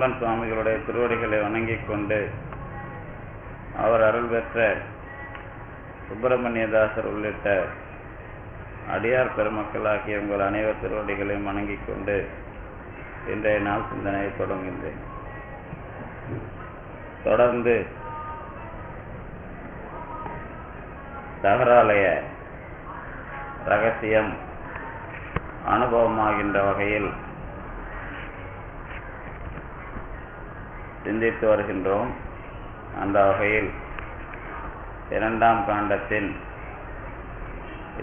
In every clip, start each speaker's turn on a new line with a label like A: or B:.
A: பாம்பன் சுவாமிகளுடைய திருவடிகளை வணங்கிக் கொண்டு அவர் அருள் பெற்ற சுப்பிரமணியதாசர் உள்ளிட்ட அடியார் பெருமக்களாகிய உங்கள் அனைவர் திருவடிகளையும் வணங்கிக் கொண்டு இன்றைய நாள் சிந்தனையை தொடங்குகின்றேன். தொடர்ந்து தகராலய ரகசியம் அனுபவமாகின்ற வகையில் சிந்தித்து வருகின்றோம். அந்த வகையில் 2ஆம் காண்டத்தின்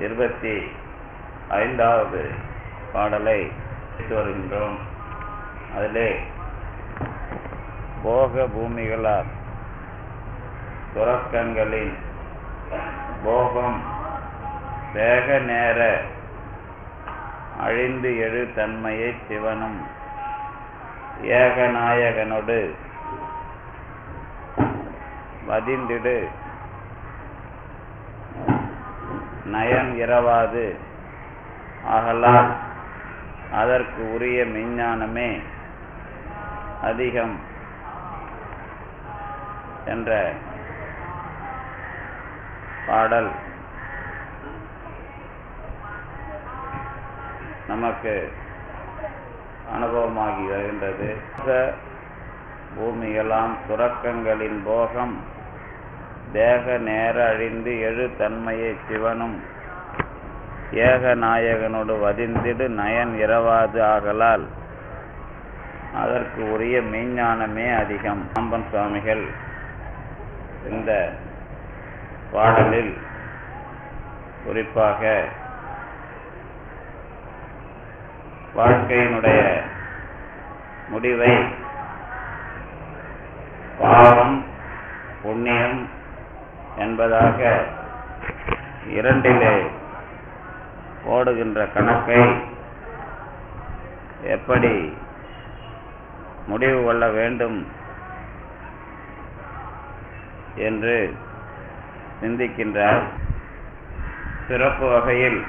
A: 25வது பாடலை சிந்தித்து வருகின்றோம். அதிலே போக பூமிகளால் துறக்கங்களின் போகம் வேக நேர அழிந்து எழு தன்மையை சிவனும் ஏகநாயகனோடு வதிந்திடு நயன் இரவாது ஆகலால் அதற்கு உரிய மெஞ்ஞானமே அதிகம் என்ற பாடல் நமக்கு அனுபவமாகி வருகின்றது. பூமிகளாம் துறக்கங்களின் போகம் தேக நேர அழிந்து எழு தன்மையை சிவனும் ஏகநாயகனோடு வதிந்திடு நயன் இரவாது ஆகலால் அதற்கு உரிய மெய்ஞானமே அதிகம். பாம்பன் சுவாமிகள் இந்த பாடலில் குறிப்பாக வாழ்க்கையினுடைய முடிவை பாவம் புண்ணியம் என்பதாக இரண்டிலே போடுகின்ற கணக்கை எப்படி முடிவு கொள்ள வேண்டும் என்று சிந்திக்கின்றார். சிறப்பு வகையில்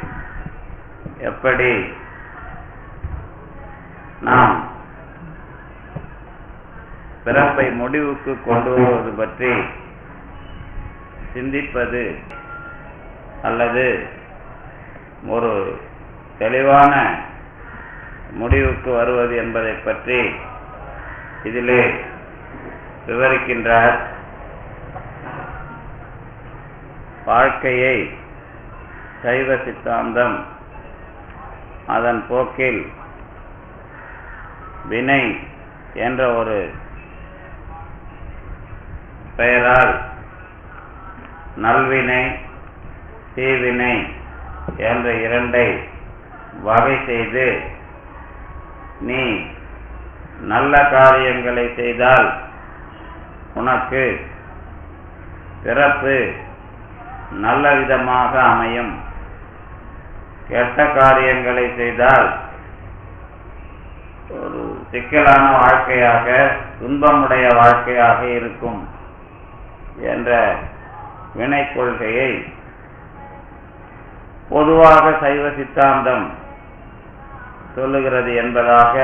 A: எப்படி நாம் பிறப்பை முடிவுக்கு கொண்டு வருவது பற்றி சிந்திப்பது அல்லது ஒரு தெளிவான முடிவுக்கு வருவது என்பதை பற்றி இதிலே விவரிக்கின்றார். வாழ்க்கையை சைவ சித்தாந்தம் அதன் போக்கில் வினை என்ற ஒரு பெயரால் நல்வினை தீவினை என்ற இரண்டை வகை செய்து, நீ நல்ல காரியங்களை செய்தால் உனக்கு பிறப்பு நல்ல விதமாக அமையும், கெட்ட காரியங்களை செய்தால் ஒரு சிக்கலான வாழ்க்கையாக துன்பமுடைய வாழ்க்கையாக இருக்கும் என்ற வினை கொள்கையை பொதுவாக சைவ சித்தாந்தம் சொல்லுகிறது என்பதாக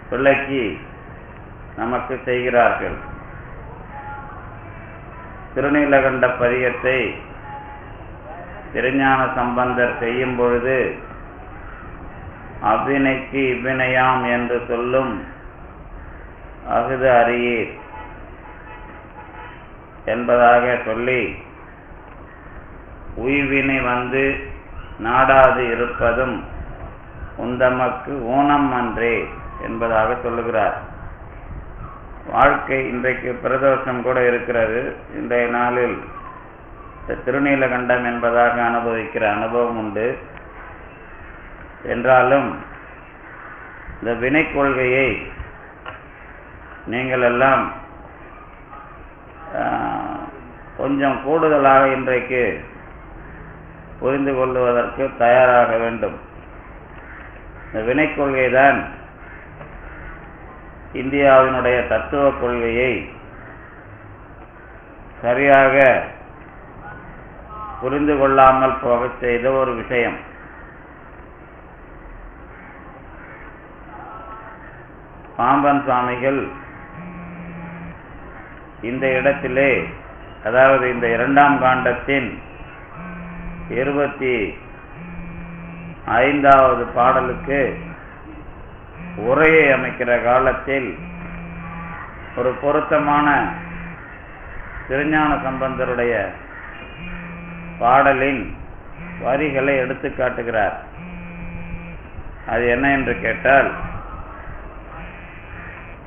A: விளக்கி நமக்கு செய்கிறார்கள். திருநீலகண்ட பதிகத்தை திருஞான சம்பந்தர் செய்யும் பொழுது அவ்வினைக்கு இவ்வினையாம் என்று சொல்லும் அகுது அறியீர் என்பதாக சொல்லி, உய்வினை வந்து நாடாது இருப்பதும் உந்தமக்கு ஊனம் அன்றே என்பதாக சொல்லுகிறார். வாழ்க்கை இன்றைக்கு பிரதோஷம் கூட இருக்கிறது. இன்றைய நாளில் திருநீலகண்டம் என்பதாக அனுபவிக்கிற அனுபவம் உண்டு. என்றாலும் இந்த வினை கொள்கையை நீங்கள் எல்லாம் கொஞ்சம் கூடுதலாக இன்றைக்கு புரிந்து கொள்வதற்கு தயாராக வேண்டும். இந்த வினை கொள்கைதான் இந்தியாவினுடைய தத்துவ கொள்கையை சரியாக புரிந்து கொள்ளாமல் போக செய்த ஒரு விஷயம். பாம்பன் சுவாமிகள் இந்த இடத்திலே, அதாவது இந்த 2ஆம் காண்டத்தின் 25வது பாடலுக்கு உரையை அமைக்கிற காலத்தில் ஒரு பொருத்தமான திருஞான சம்பந்தருடைய பாடலின் வரிகளை எடுத்து காட்டுகிறார். அது என்ன என்று கேட்டால்,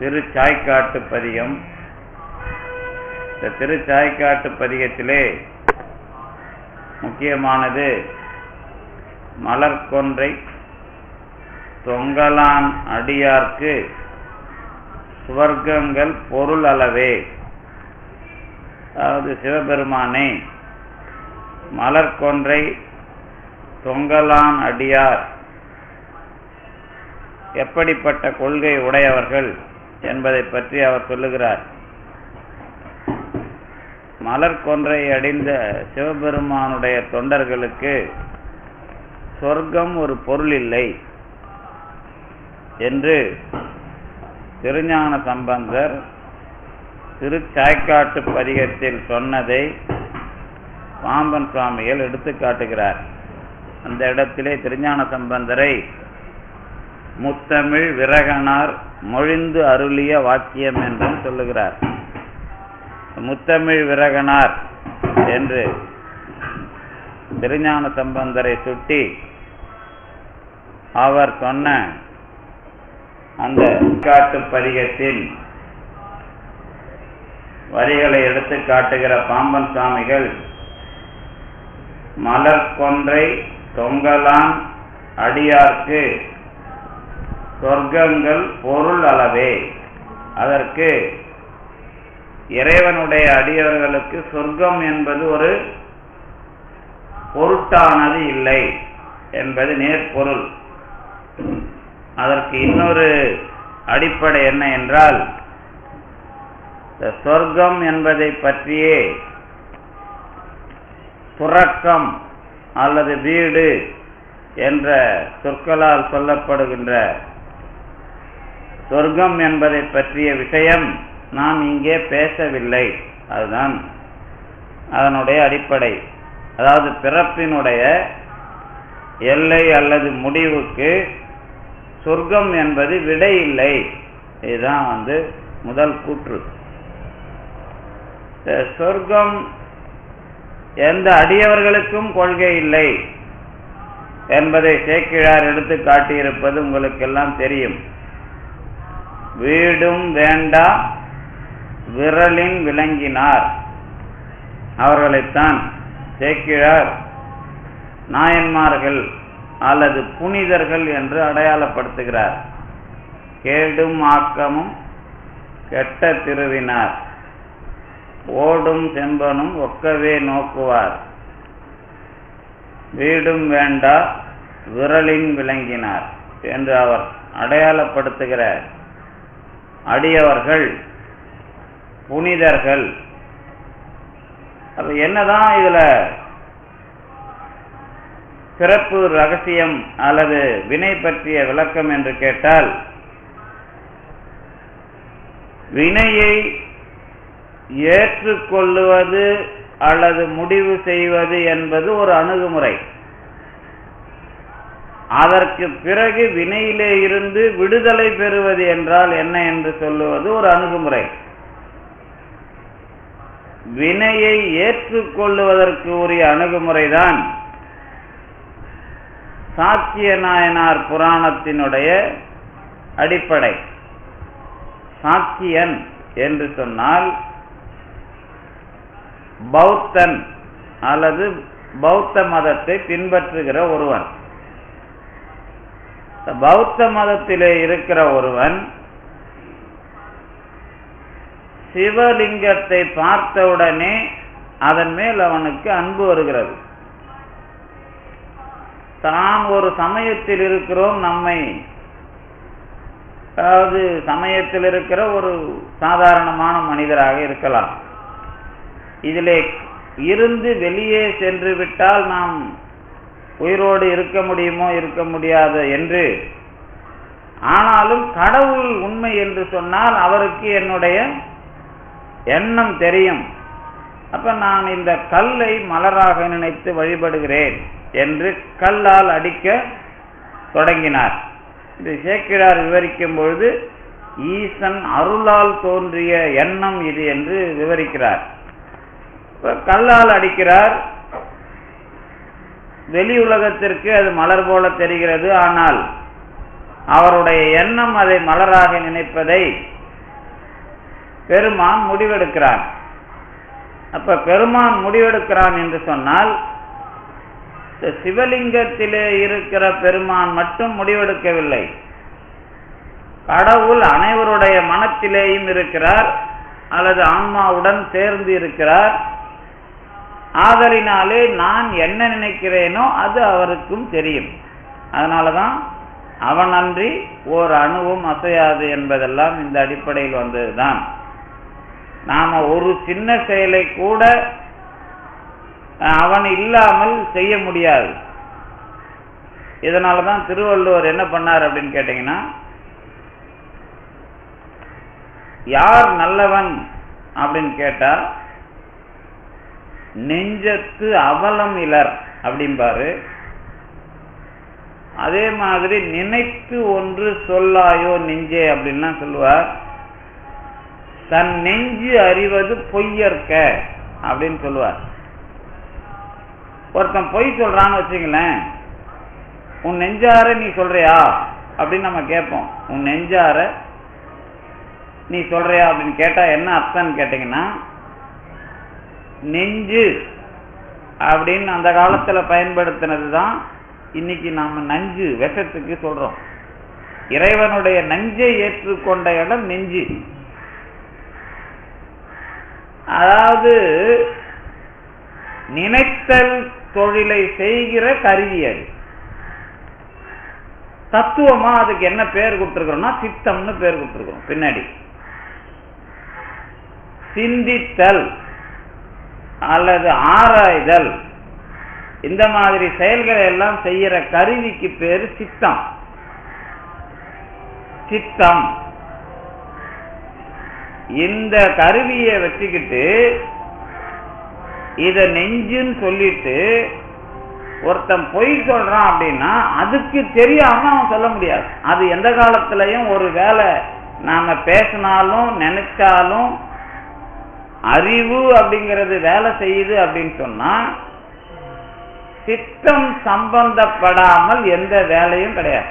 A: திருச்சாய்க்காட்டு பதிகம். இந்த திருச்சாய்க்காட்டு பதிகத்திலே முக்கியமானது மலர்கொன்றை தொங்கலான் அடியார்க்கு சுவர்க்கங்கள் பொருள் அளவே. அதாவது சிவபெருமானை மலர்கொன்றை தொங்கலான் அடியார் எப்படிப்பட்ட கொள்கை உடையவர்கள் என்பதை பற்றி அவர் சொல்லுகிறார். மலர்கொன்றை அடைந்த சிவபெருமானுடைய தொண்டர்களுக்கு சொர்க்கம் ஒரு பொருள் இல்லை என்று திருஞான சம்பந்தர் திருச்சாய்க்காட்டு பதிகத்தில் சொன்னதை பாம்பன் சுவாமிகள் எடுத்து காட்டுகிறார். அந்த இடத்திலே திருஞான சம்பந்தரை முத்தமிழ் விரகனார் மொழிந்து அருளிய வாக்கியம் என்றும் சொல்லுகிறார். முத்தமிழ் விரகனார் என்று திருஞான சம்பந்தரை சுட்டி அவர் சொன்ன அந்த காட்டு பதிகத்தின் வரிகளை எடுத்து காட்டுகிற பாம்பன் சுவாமிகள், மலர்கொன்றை தொங்கலான் அடியார்க்கு சொர்க்கங்கள் பொருள் அளவே. அதற்கு இறைவனுடைய அடியவர்களுக்கு சொர்க்கம் என்பது ஒரு பொருட்டானது இல்லை என்பது நேர்பொருள். அதற்கு இன்னொரு அடிப்படை என்ன என்றால், சொர்க்கம் என்பதை பற்றியே துறக்கம் அல்லது வீடு என்ற சொற்களால் சொல்லப்படுகின்ற சொர்க்கம் என்பதை பற்றிய விஷயம் நாம் இங்கே பேசவில்லை. அதுதான் அதனுடைய அடிப்படை. அதாவது பிறப்பினுடைய எல்லை அல்லது முடிவுக்கு சொர்க்கம் என்பது விடை இல்லை. இதுதான் முதல் கூற்று. சொர்க்கம் எந்த அடியவர்களுக்கும் கொள்கை இல்லை என்பதை சேக்கிழார் எடுத்து காட்டியிருப்பது உங்களுக்கெல்லாம் தெரியும். வீடும் வேண்டா விரலின் விளங்கினார். அவர்களைத்தான் சேக்கிழார் நாயன்மார்கள் அல்லது புனிதர்கள் என்று அடையாளப்படுத்துகிறார். கேடும் ஆக்கமும் கெட்ட திருவினார், ஓடும் செம்பனும் ஒக்கவே நோக்குவார், வீடும் வேண்டா விரலின் விளங்கினார் என்று அவர் அடையாளப்படுத்துகிற அடியவர்கள் புனிதர்கள். அப்ப என்னதான் இதுல சிறப்பு ரகசியம் அல்லது வினை பற்றிய விளக்கம் என்று கேட்டால், வினையை ஏற்றுக்கொள்ளுவது அல்லது முடிவு செய்வது என்பது ஒரு அணுகுமுறை. அதற்கு பிறகு வினையிலே இருந்து விடுதலை பெறுவது என்றால் என்ன என்று சொல்லுவது ஒரு அணுகுமுறை. வினையை ஏற்றுக்கொள்ளுவதற்கு உரிய அணுகுமுறைதான் சாக்கிய நாயனார் புராணத்தினுடைய அடிப்படை. சாக்கியன் என்று சொன்னால் பௌத்தன் அல்லது பௌத்த மதத்தை பின்பற்றுகிற ஒருவன். பௌத்த மதத்திலே இருக்கிற ஒருவன் சிவலிங்கத்தை பார்த்தவுடனே அதன் மேல் அவனுக்கு அன்பு வருகிறது. தான் ஒரு சமயத்தில் இருக்கிறோம், நம்மை அதாவது சமயத்தில் இருக்கிற ஒரு சாதாரணமான மனிதராக இருக்கலாம். இதிலே இருந்து வெளியே சென்று விட்டால் நாம் உயிரோடு இருக்க முடியுமோ இருக்க முடியாது என்று ஆனாலும் கடவுள் உண்மை என்று சொன்னால் அவருக்கு என்னுடைய எண்ணம் தெரியும். அப்ப நான் இந்த கல்லை மலராக நினைத்து வழிபடுகிறேன் என்று கல்லால் அடிக்க தொடங்கினார். இது சேக்கிழார் விவரிக்கும் பொழுது ஈசன் அருளால் தோன்றிய எண்ணம் இது என்று விவரிக்கிறார். கல்லால் அடிக்கிறார். வெளி உலகத்திற்கு அது மலர் போல தெரிகிறது. ஆனால் அவருடைய எண்ணம் அதை மலராக நினைப்பதை பெருமான் முடிவெடுக்கிறான். அப்ப பெருமான் முடிவெடுக்கிறான் என்று சொன்னால் சிவலிங்கத்திலே இருக்கிற பெருமான் மட்டும் முடிவெடுக்கவில்லை. கடவுள் அனைவருடைய மனத்திலேயும் இருக்கிறார் அல்லது ஆன்மாவுடன் சேர்ந்து இருக்கிறார். ஆதலினாலே நான் என்ன நினைக்கிறேனோ அது அவருக்கும் தெரியும். அதனாலதான் அவன் அன்றி ஓர் அணுவும் அசையாது என்பதெல்லாம் இந்த அடிப்படையில் வந்ததுதான். நாம ஒரு சின்ன செயலை கூட அவன் இல்லாமல் செய்ய முடியாது. இதனாலதான் திருவள்ளுவர் என்ன பண்ணார் அப்படின்னு கேட்டீங்கன்னா, யார் நல்லவன் அப்படின்னு கேட்டா நெஞ்சத்து அவலம் இலர் அப்படிம்பாரு. அதே மாதிரி நினைத்து ஒன்று சொல்லாயோ நெஞ்சே அப்படின்லாம் சொல்லுவார். தன் நெஞ்சு அறிவது பொய்யற்க அப்படின்னு சொல்லுவார். ஒருத்தன் பொய் சொல்றான்னு வச்சுங்களேன், உன் நெஞ்சார நீ சொல்றியா அப்படின்னு நம்ம கேட்போம். உன் நெஞ்சார நீ சொல்றியா அப்படின்னு கேட்டா என்ன அர்த்தம்னு கேட்டீங்கன்னா, நெஞ்சு அப்படின்னு அந்த காலத்துல பயன்படுத்தினதுதான் இன்னைக்கு நாம நஞ்சு விஷத்துக்கு சொல்றோம். இறைவனுடைய நஞ்சை ஏற்றுக்கொண்ட இடம் நெஞ்சு. அதாவது நினைத்தல் தொழிலை செய்கிற கருவி அது. தத்துவமா அதுக்கு என்ன பேர் கொடுத்திருக்கிறோம்னா சித்தம்னு பேர் கொடுத்திருக்கிறோம். பின்னாடி சிந்தித்தல் அல்லது ஆராய்தல் இந்த மாதிரி செயல்களை எல்லாம் செய்யற கருவிக்கு பேரு சித்தம். சித்தம் இந்த கருவியை வச்சுக்கிட்டு இத நெஞ்சுன்னு சொல்லிட்டு ஒருத்தன் பொய் சொல்றான் அப்படின்னா அதுக்கு தெரியாம அவன் சொல்ல முடியாது. அது எந்த காலத்திலையும் ஒரு வேலை நாம பேசினாலும் நினைச்சாலும் அறிவு அப்படிங்கிறது வேலை செய்யுது அப்படின்னு சொன்னா சித்தம் சம்பந்தப்படாமல் எந்த வேலையும் கிடையாது.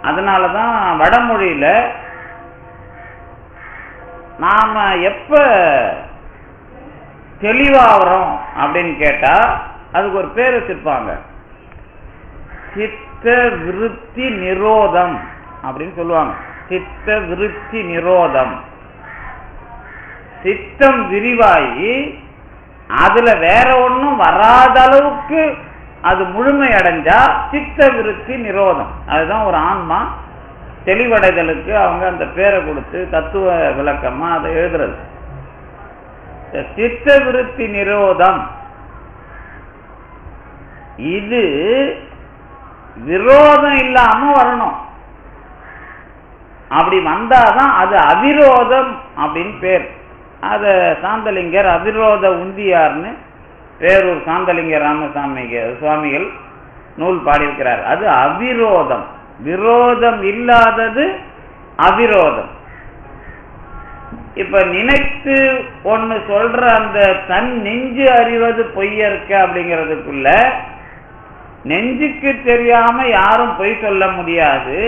A: அதனாலதான் வடமொழியில நாம எப்ப தெளிவாகிறோம் அப்படின்னு கேட்டா அதுக்கு ஒரு பேர் வச்சிருப்பாங்க, சித்த விருத்தி நிரோதம் அப்படின்னு சொல்லுவாங்க. சித்த விருத்தி நிரோதம். சித்தம் விரிவாகி அதுல வேற ஒன்றும் வராத அளவுக்கு அது முழுமை அடைஞ்சா சித்த விருத்தி நிரோதம். அதுதான் ஒரு ஆன்மா தெளிவடைதலுக்கு அவங்க அந்த பேரை கொடுத்து தத்துவ விளக்கமா அதை எழுதுறது. சித்த விருத்தி நிரோதம் இது விரோதம் இல்லாம வரணும். அப்படி வந்தாதான் அது அவிரோதம் அப்படின்னு பேர். அத சாந்தலிங்கர் அவிரோத உந்தியார்னு பேரூர் சாந்தலிங்க ராமசாமி சுவாமிகள் நூல் பாடியிருக்கிறார். அது அவிரோதம். விரோதம் இல்லாதது அவிரோதம். இப்ப நினைத்து ஒன்னு சொல்ற அந்த தன் நெஞ்சு அறிவது பொய்யற்க அப்படிங்கிறதுக்குள்ள நெஞ்சுக்கு தெரியாம யாரும் பொய் சொல்ல முடியாது.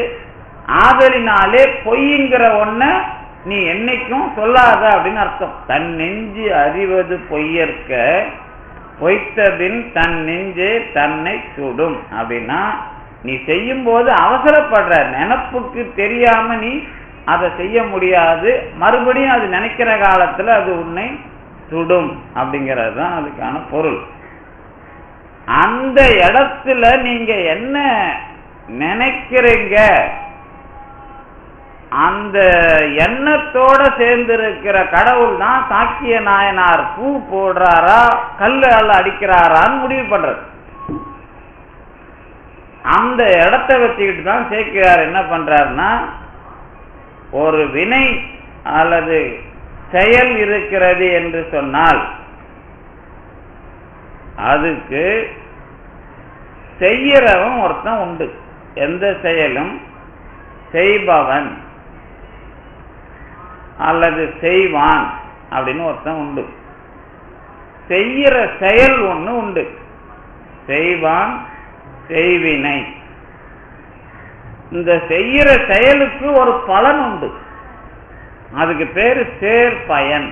A: ஆதலினாலே பொய்ங்கிற ஒன்ன நீ என்னைக்கும் சொல்லாத அப்படின்னு அர்த்தம். தன் நெஞ்சு அறிவது பொய்யற்க பொய்த்த பின் தன் நெஞ்சே தன்னை சுடும் அப்படின்னா நீ செய்யும் போது அவசரப்படுற, நினைப்புக்கு தெரியாம நீ அதை செய்ய முடியாது. மறுபடியும் அது நினைக்கிற காலத்துல அது உன்னை சுடும் அப்படிங்கிறது தான் அதுக்கான பொருள். அந்த இடத்துல நீங்க என்ன நினைக்கிறீங்க, அந்த எண்ணத்தோட சேர்ந்திருக்கிற கடவுள் தான் சாக்கிய நாயனார் பூ போடுறாரா கல்லால அடிக்கிறாரான்னு முடிவு பண்றது. அந்த இடத்த வச்சுக்கிட்டு தான் சேக்கிழார் என்ன பண்றாருன்னா, ஒரு வினை அல்லது செயல் இருக்கிறது என்று சொன்னால் அதுக்கு செய்யறவன் ஒருத்தன் உண்டு. எந்த செயலும் செய்பவன் அல்லது செய்வான் அப்படின்னு ஒருத்தன் உண்டு. செய்யற செயல் ஒண்ணு உண்டு, செய்வான் செய்வினை. இந்த செய்யற செயலுக்கு ஒரு பலன் உண்டு, அதுக்கு பேரு சேர்பயன்.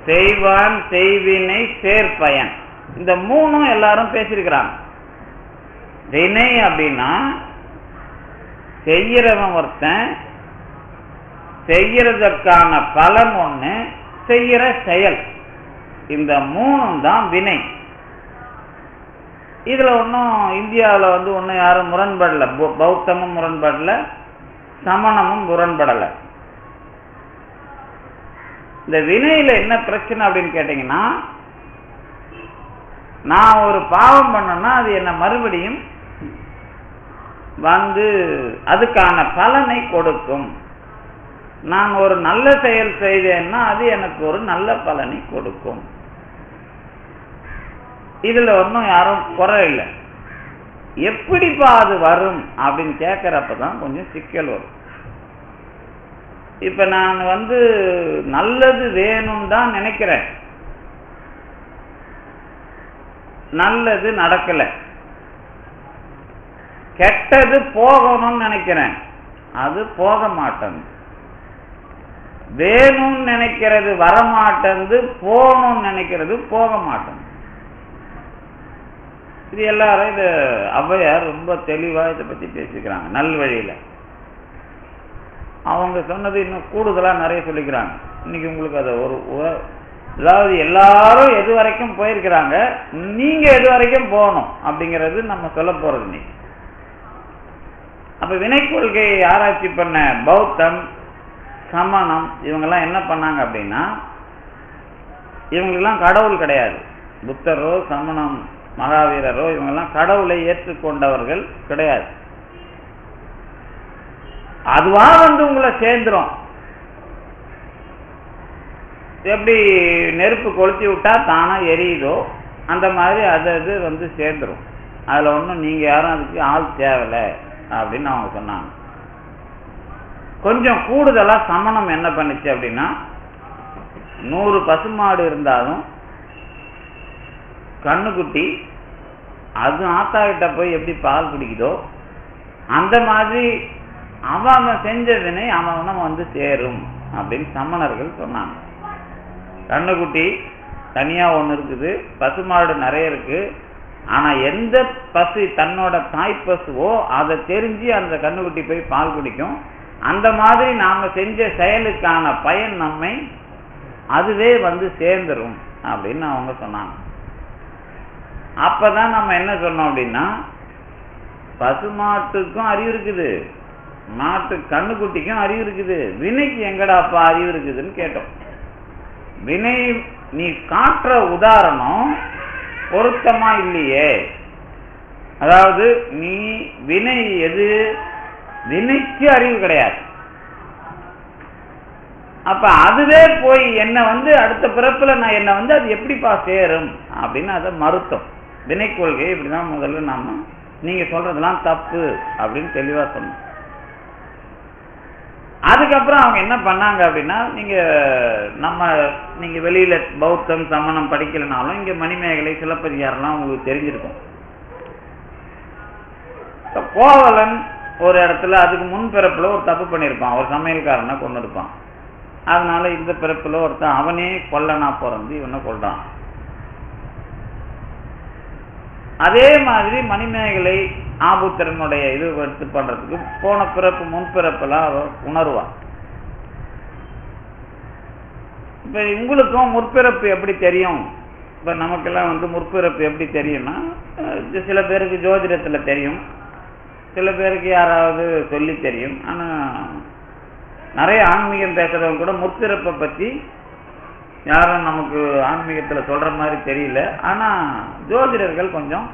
A: செய்வான் செய்வினை சேர்பயன், இந்த மூணும் எல்லாரும் பேசியிருக்கிறாங்க. வினை அப்படின்னா செய்யறவன் ஒருத்தன், செய்யறதற்கான பலன் ஒண்ணு, செய்யற செயல். இந்த மூணும் தான் வினை. இதுல ஒன்றும் இந்தியாவில் ஒன்றும் யாரும் முரண்படல, பௌத்தமும் முரண்படல, சமணமும் முரண்படலை. இந்த வினையில என்ன பிரச்சனை அப்படின்னு கேட்டீங்கன்னா, நான் ஒரு பாவம் பண்ணேன்னா அது என்ன மறுபடியும் அதுக்கான பலனை கொடுக்கும். நான் ஒரு நல்ல செயல் செய்தேன்னா அது எனக்கு ஒரு நல்ல பலனை கொடுக்கும். இதுல ஒன்றும் யாரும் குறை இல்லை. எப்படிப்பா அது வரும் அப்படின்னு கேட்கறப்பதான் கொஞ்சம் சிக்கல் வரும். இப்ப நான் நல்லது வேணும்னு தான் நினைக்கிறேன், நல்லது நடக்கல. கெட்டது போகணும்னு நினைக்கிறேன், அது போக மாட்டேன். வேணும்னு நினைக்கிறது வரமாட்டேன், போகணும்னு நினைக்கிறது போக மாட்டேன். இது எல்லாரும் இது ஔவையார் ரொம்ப தெளிவா இதை பத்தி பேசிக்கிறாங்க. நல்வழியில அவங்க சொன்னது இன்னும் கூடுதலா நிறைய சொல்லிக்கிறாங்க. இன்னைக்கு உங்களுக்கு அதை அதாவது எல்லாரும் எது வரைக்கும் போயிருக்கிறாங்க, நீங்க எது வரைக்கும் போகணும் அப்படிங்கிறது நம்ம சொல்ல போறது இன்னைக்கு. அப்ப வினை கொள்கையை ஆராய்ச்சி பண்ண பௌத்தம், சமணம் இவங்கெல்லாம் என்ன பண்ணாங்க அப்படின்னா, இவங்களுக்கெல்லாம் கடவுள் கிடையாது. புத்தரோ சமணம் மகாவீரரோ இவங்கெல்லாம் கடவுளை ஏற்றுக்கொண்டவர்கள் கிடையாது. அதுவா உங்களை சேர்ந்துரும். எப்படி நெருப்பு கொளுத்தி விட்டா தானா எரியுதோ அந்த மாதிரி அது சேர்ந்துரும். அதுல ஒன்றும் நீங்க யாரும் அதுக்கு ஆள் தேவையில்லை அப்படின்னு அவங்க சொன்னாங்க. கொஞ்சம் கூடுதலா சமணம் என்ன பண்ணுச்சு அப்படின்னா, 100 பசுமாடு இருந்தாலும் கண்ணுக்குட்டி அது ஆத்தா கிட்ட போய் எப்படி பால் குடிக்குதோ அந்த மாதிரி அவன் செஞ்சதுன்னு அவன் சேரும் அப்படின்னு சமணர்கள் சொன்னாங்க. கண்ணுக்குட்டி தனியா ஒண்ணு இருக்குது, பசுமாடு நிறைய இருக்கு. ஆனா எந்த பசு தன்னோட தாய் பசுவோ அதை தெரிஞ்சு அந்த கண்ணுக்குட்டி போய் பால் குடிக்கும். அந்த மாதிரி நாம செஞ்ச செயலுக்கான பயன் நம்மை அதுவே சேர்ந்துரும் அப்படின்னு அவங்க சொன்னாங்க. அப்பதான் நம்ம என்ன சொன்னோம் அப்படின்னா, பசுமாட்டுக்கும் அறிவு இருக்குது, மாட்டு கண்ணுக்குட்டிக்கும் அறிவு இருக்குது, வினைக்கு எங்கடாப்பா அறிவு இருக்குதுன்னு கேட்டோம். வினை நீ காட்டுற உதாரணம் பொருத்தமா இல்லையே. அதாவது நீ வினை எது, வினைக்கு அறிவு கிடையாது. அப்ப அதுவே போய் என்ன அடுத்த பிறப்புல நான் என்ன அது எப்படிப்பா சேரும் அப்படின்னு அதை மறுத்தோம். வினை கொள்கை இப்படிதான் முதல்ல நாம நீங்க சொல்றதெல்லாம் தப்பு அப்படின்னு தெளிவா சொன்னோம். அதுக்கப்புறம் அவங்க என்ன பண்ணாங்க அப்படின்னா, நீங்க வெளியில பௌத்தம் சமணம் படிக்கலனாலும் இங்க மணிமேகலை சிலப்பதிகாரம்லாம் உங்களுக்கு தெரிஞ்சிருக்கும். கோவலன் ஒரு இடத்துல அதுக்கு முன் பிறப்புல ஒரு தப்பு பண்ணியிருப்பான், ஒரு சமையல்காரனை கொண்டு இருப்பான். அதனால இந்த பிறப்புல ஒருத்தன் அவனே கொல்லனா பிறந்து இவனை கொல்றான். அதே மாதிரி மணிமேகலை ஆபுத்திரனுடைய இது எடுத்து பண்றதுக்கு போன பிறப்பு முன்பிறப்பெல்லாம் அவ உணர்வான். இப்ப உங்களுக்கும் முற்பிறப்பு எப்படி தெரியும்? இப்ப நமக்கெல்லாம் முற்பிறப்பு எப்படி தெரியும்னா, சில பேருக்கு ஜோதிடத்துல தெரியும், சில பேருக்கு யாராவது சொல்லி தெரியும். ஆனா நிறைய ஆன்மீகம் பேசுறவங்க கூட முற்பிறப்பை பத்தி யாரும் நமக்கு ஆன்மீகத்துல சொல்ற மாதிரி தெரியல. ஆனா ஜோதிடர்கள் கொஞ்சம்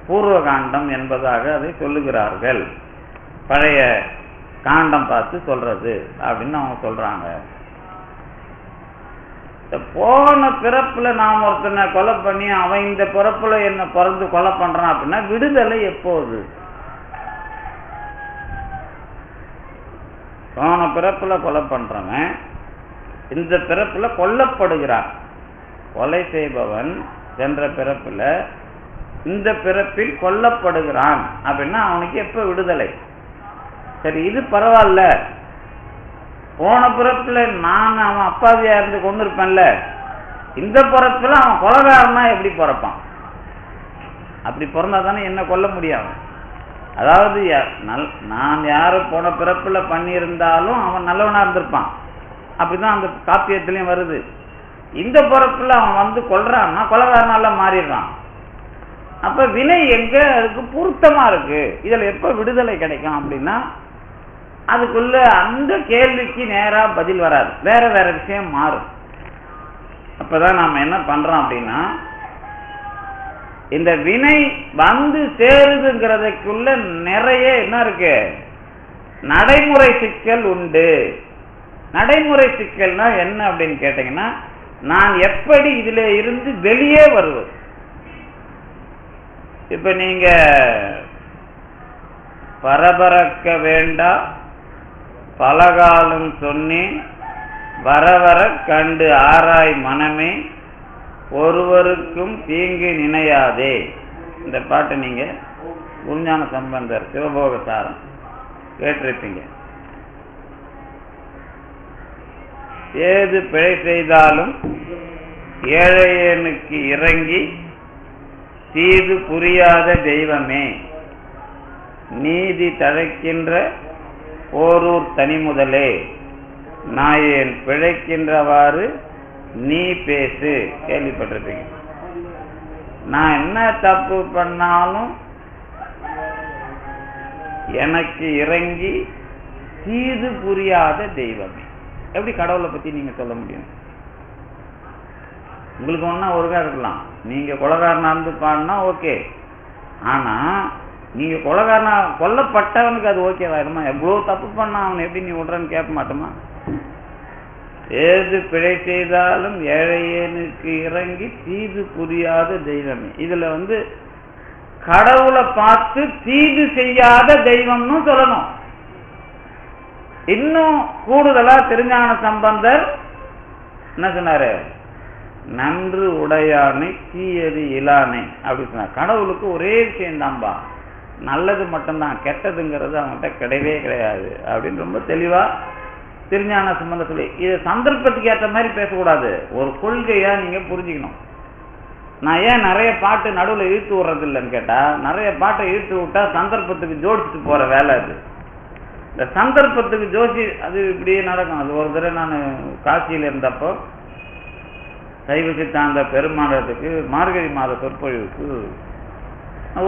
A: பூர்வ காண்டம் என்பதாக அதை சொல்லுகிறார்கள். பழைய காண்டம் பார்த்து சொல்றது அப்படின்னு அவங்க சொல்றாங்க. போன பிறப்புல நாம் ஒருத்தனை கொலை பண்ணி அவன் இந்த பிறப்புல என்ன பிறந்து கொலை பண்றான் அப்படின்னா விடுதலை எப்போது? போன பிறப்புல கொலை பண்றவன் இந்த பிறப்புல கொல்லப்படுகிறான். கொலை செய்பவன் சென்ற பிறப்புல இந்த பிறப்பில் கொல்லப்படுகிறான் அப்படின்னா அவனுக்கு எப்ப விடுதலை? சரி, இது பரவாயில்ல. போன பிறப்புல நான் அவன் அப்பாவியா இருந்து கொண்டு இருப்பேன்ல, இந்த பிறப்புல அவன் கொலைகாரனா எப்படி பிறப்பான்? அப்படி பிறந்தா தானே என்ன கொல்ல முடியும். அதாவது நான் யாரு போன பிறப்புல பண்ணியிருந்தாலும் அவன் நல்லவனா இருந்திருப்பான். அப்படிதான் அந்த காப்பியத்திலையும் வருது. இந்த பிறப்புல அவன் வந்து கொல்றான்னா கொலைகாரனால மாறிடுறான். அப்ப வினை எங்க அதுக்கு பொருத்தமா இருக்கு? இதுல எப்ப விடுதலை கிடைக்கும் அப்படின்னா அதுக்குள்ள அந்த கேள்விக்கு நேரா பதில் வராது, வேற வேற விஷயம் மாறும். அப்பதான் நாம என்ன பண்றோம் அப்படின்னா இந்த வினை வந்து சேருதுங்கிறதுக்குள்ள நிறைய என்ன இருக்கு, நடைமுறை சிக்கல் உண்டு. நடைமுறை சிக்கல்னா என்ன அப்படின்னு கேட்டீங்கன்னா நான் எப்படி இதுல இருந்து வெளியே வருவது? இப்ப நீங்க பரபரக்க வேண்டாம் பலகாலம் சொன்னேன் வர வர கண்டு ஆராய் மனமே ஒருவருக்கும் தீங்கு நினையாதே. இந்த பாட்டை நீங்க குருஞான சம்பந்தர் சிவபோக சாரம் கேட்டிருப்பீங்க. ஏது பிழை செய்தாலும் ஏழையனுக்கு இறங்கி தீது புரியாத தெய்வமே நீதி தழைக்கின்ற ஓரூர் தனி முதலே நாயேன் பிழைக்கின்றவாறு நீ பேசு. கேள்விப்பட்டிருப்பீங்க. நான் என்ன தப்பு பண்ணாலும் எனக்கு இறங்கி தீது புரியாத தெய்வமே. எப்படி கடவுளை பத்தி நீங்க சொல்ல முடியும்? உங்களுக்கு ஒன்னா ஒருக்கா இருக்கலாம், நீங்க கொலைகாரனா இருந்து பாடினா ஓகே. ஆனா நீங்க கொலைகாரனா கொல்லப்பட்டவனுக்கு அது ஓகேவாயிருமா? எவ்வளவு தப்பு பண்ணா அவன் எப்படி நீ விடுறன்னு கேட்க மாட்டோமா? ஏது பிழை செய்தாலும் ஏழையனுக்கு இறங்கி தீது புரியாத தெய்வமே. இதுல வந்து கடவுளை பார்த்து தீது செய்யாத தெய்வம்னு சொல்லணும். இன்னும் கூடுதலா திருஞான சம்பந்தர் என்ன சொன்னாரு? நன்று உடையானை தீயது இலானை அப்படி சொன்னார். கடவுளுக்கு ஒரே விஷயம்தான்பா, நல்லது மட்டும்தான், கெட்டதுங்கிறது அவங்ககிட்ட கிடையவே கிடையாது அப்படின்னு ரொம்ப தெளிவா திருஞான சம்பந்தர் சொல்லி. இது சந்தர்ப்பத்துக்கு ஏற்ற மாதிரி பேசக்கூடாது, ஒரு கொள்கையா நீங்க புரிஞ்சுக்கணும். நான் ஏன் நிறைய பாட்டு நடுவில் இழுத்து விடுறது இல்லைன்னு கேட்டா, நிறைய பாட்டை இழுத்து விட்டா சந்தர்ப்பத்துக்கு ஜோடிச்சுட்டு போற வேலை அது. இந்த சந்தர்ப்பத்துக்கு ஜோசி அது இப்படியே நடக்கும். அது ஒரு தடவை நான் காசியில் இருந்தப்போ சைவ சித்தாந்த பெருமாண்டத்துக்கு மார்கழி மாத சொற்பொழிவுக்கு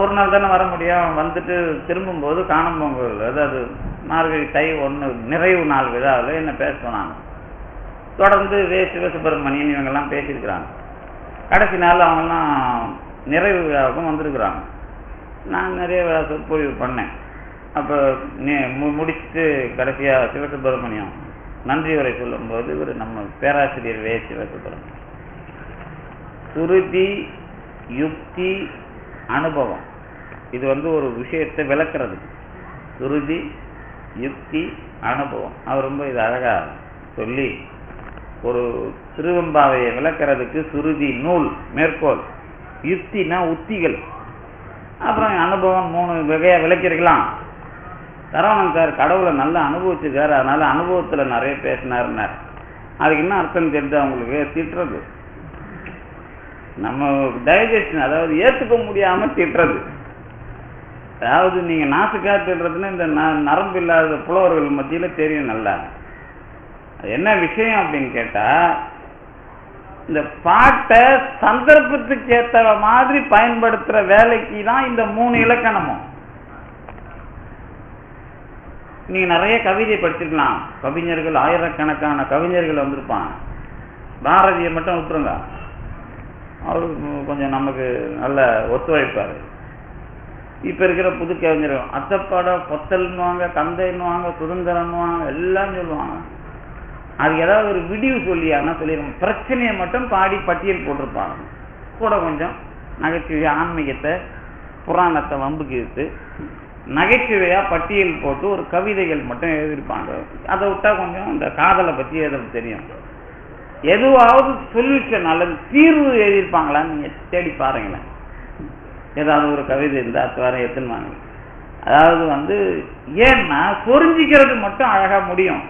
A: ஒரு நாள் தானே வர முடியும். வந்துட்டு திரும்பும்போது காணும் பொங்கல், அதாவது மார்கழி தை 1 நிறைவு நாள் விழாவில் என்ன பேச சொன்னாங்க. தொடர்ந்து சிவசுப்பிரமணியன் இவங்கெல்லாம் பேசியிருக்கிறாங்க. கடைசி நாள் அவங்கெல்லாம் நிறைவு விழாவுக்கும் வந்திருக்கிறாங்க. நான் நிறைய விழா சொற்பொழிவு பண்ணேன். அப்போ முடிச்சுட்டு கடைசியாக சிவசுப்பிரமணியம் நன்றி உரை சொல்லும்போது இவர் நம்ம பேராசிரியர் சிவசுப்பிரமணியம் சுருதி யுக்தி அனுபவம், இது வந்து ஒரு விஷயத்தை விளக்குறது. சுருதி யுக்தி அனுபவம், அவர் ரொம்ப இது அழகா சொல்லி ஒரு திருவெம்பாவையை விளக்குறதுக்கு சுருதி நூல் மேற்கோள், யுக்தினா உத்திகள், அப்புறம் அனுபவம் 3 வகையா விளக்கிருக்கலாம். சரவணன் சார் கடவுளை நல்லா அனுபவிச்சிருக்காரு, அதனால அனுபவத்துல நிறைய பேசினாருன்னார். அதுக்கு என்ன அர்த்தம் தெரிஞ்சு அவங்களுக்கு திட்டுறது, நம்ம டைஜஷன் அதாவது ஏற்றுக்க முடியாம திட்டுறது. அதாவது நீங்க நாசுக்கா திட்டுறதுன்னு இந்த நரம்பு இல்லாத புலவர்கள் மத்தியில தெரியும் நல்லா. என்ன விஷயம் அப்படின்னு கேட்டா, இந்த பாட்டை சந்தர்ப்பத்துக்கு ஏற்ற மாதிரி பயன்படுத்துற வேலைக்கு தான் இந்த 3 இலக்கணமும். நீங்க நிறைய கவிதை படிச்சிருக்கலாம், கவிஞர்கள் ஆயிரக்கணக்கான கவிஞர்கள் வந்திருப்பாங்க. பாரதியை மட்டும் விட்டுருங்க, அவரு கொஞ்சம் நமக்கு நல்ல ஒத்துழைப்பாரு. இப்ப இருக்கிற புது கவிஞர்கள் அத்தப்பாட பொத்தல்னுவாங்க, கந்தைன்னுவாங்க, சுதந்திரம்னுவாங்க, எல்லாம் சொல்லுவாங்க. அது ஏதாவது ஒரு விடிவு சொல்லியானா சொல்லிடுவாங்க. பிரச்சனையை மட்டும் பாடி பட்டியல் போட்டிருப்பாங்க. கூட கொஞ்சம் நகைச்சுவை, ஆன்மீகத்தை, புராணத்தை வம்புக்கு இழுத்து நகைச்சுவையா பட்டியல் போட்டு ஒரு கவிதைகள் மட்டும் எழுதியிருப்பாங்க. அதை விட்டா கொஞ்சம் இந்த காதலை பற்றி எதாவது தெரியும். எதுவாவது சொல்யூஷன் அல்லது தீர்வு எழுதியிருப்பாங்களான்னு நீங்க தேடி பாருங்களேன். ஏதாவது ஒரு கவிதை இருந்தா வேற எத்தனை. அதாவது ஏன்னா சொரிஞ்சிக்கிறது மட்டும் அழகா முடியும்,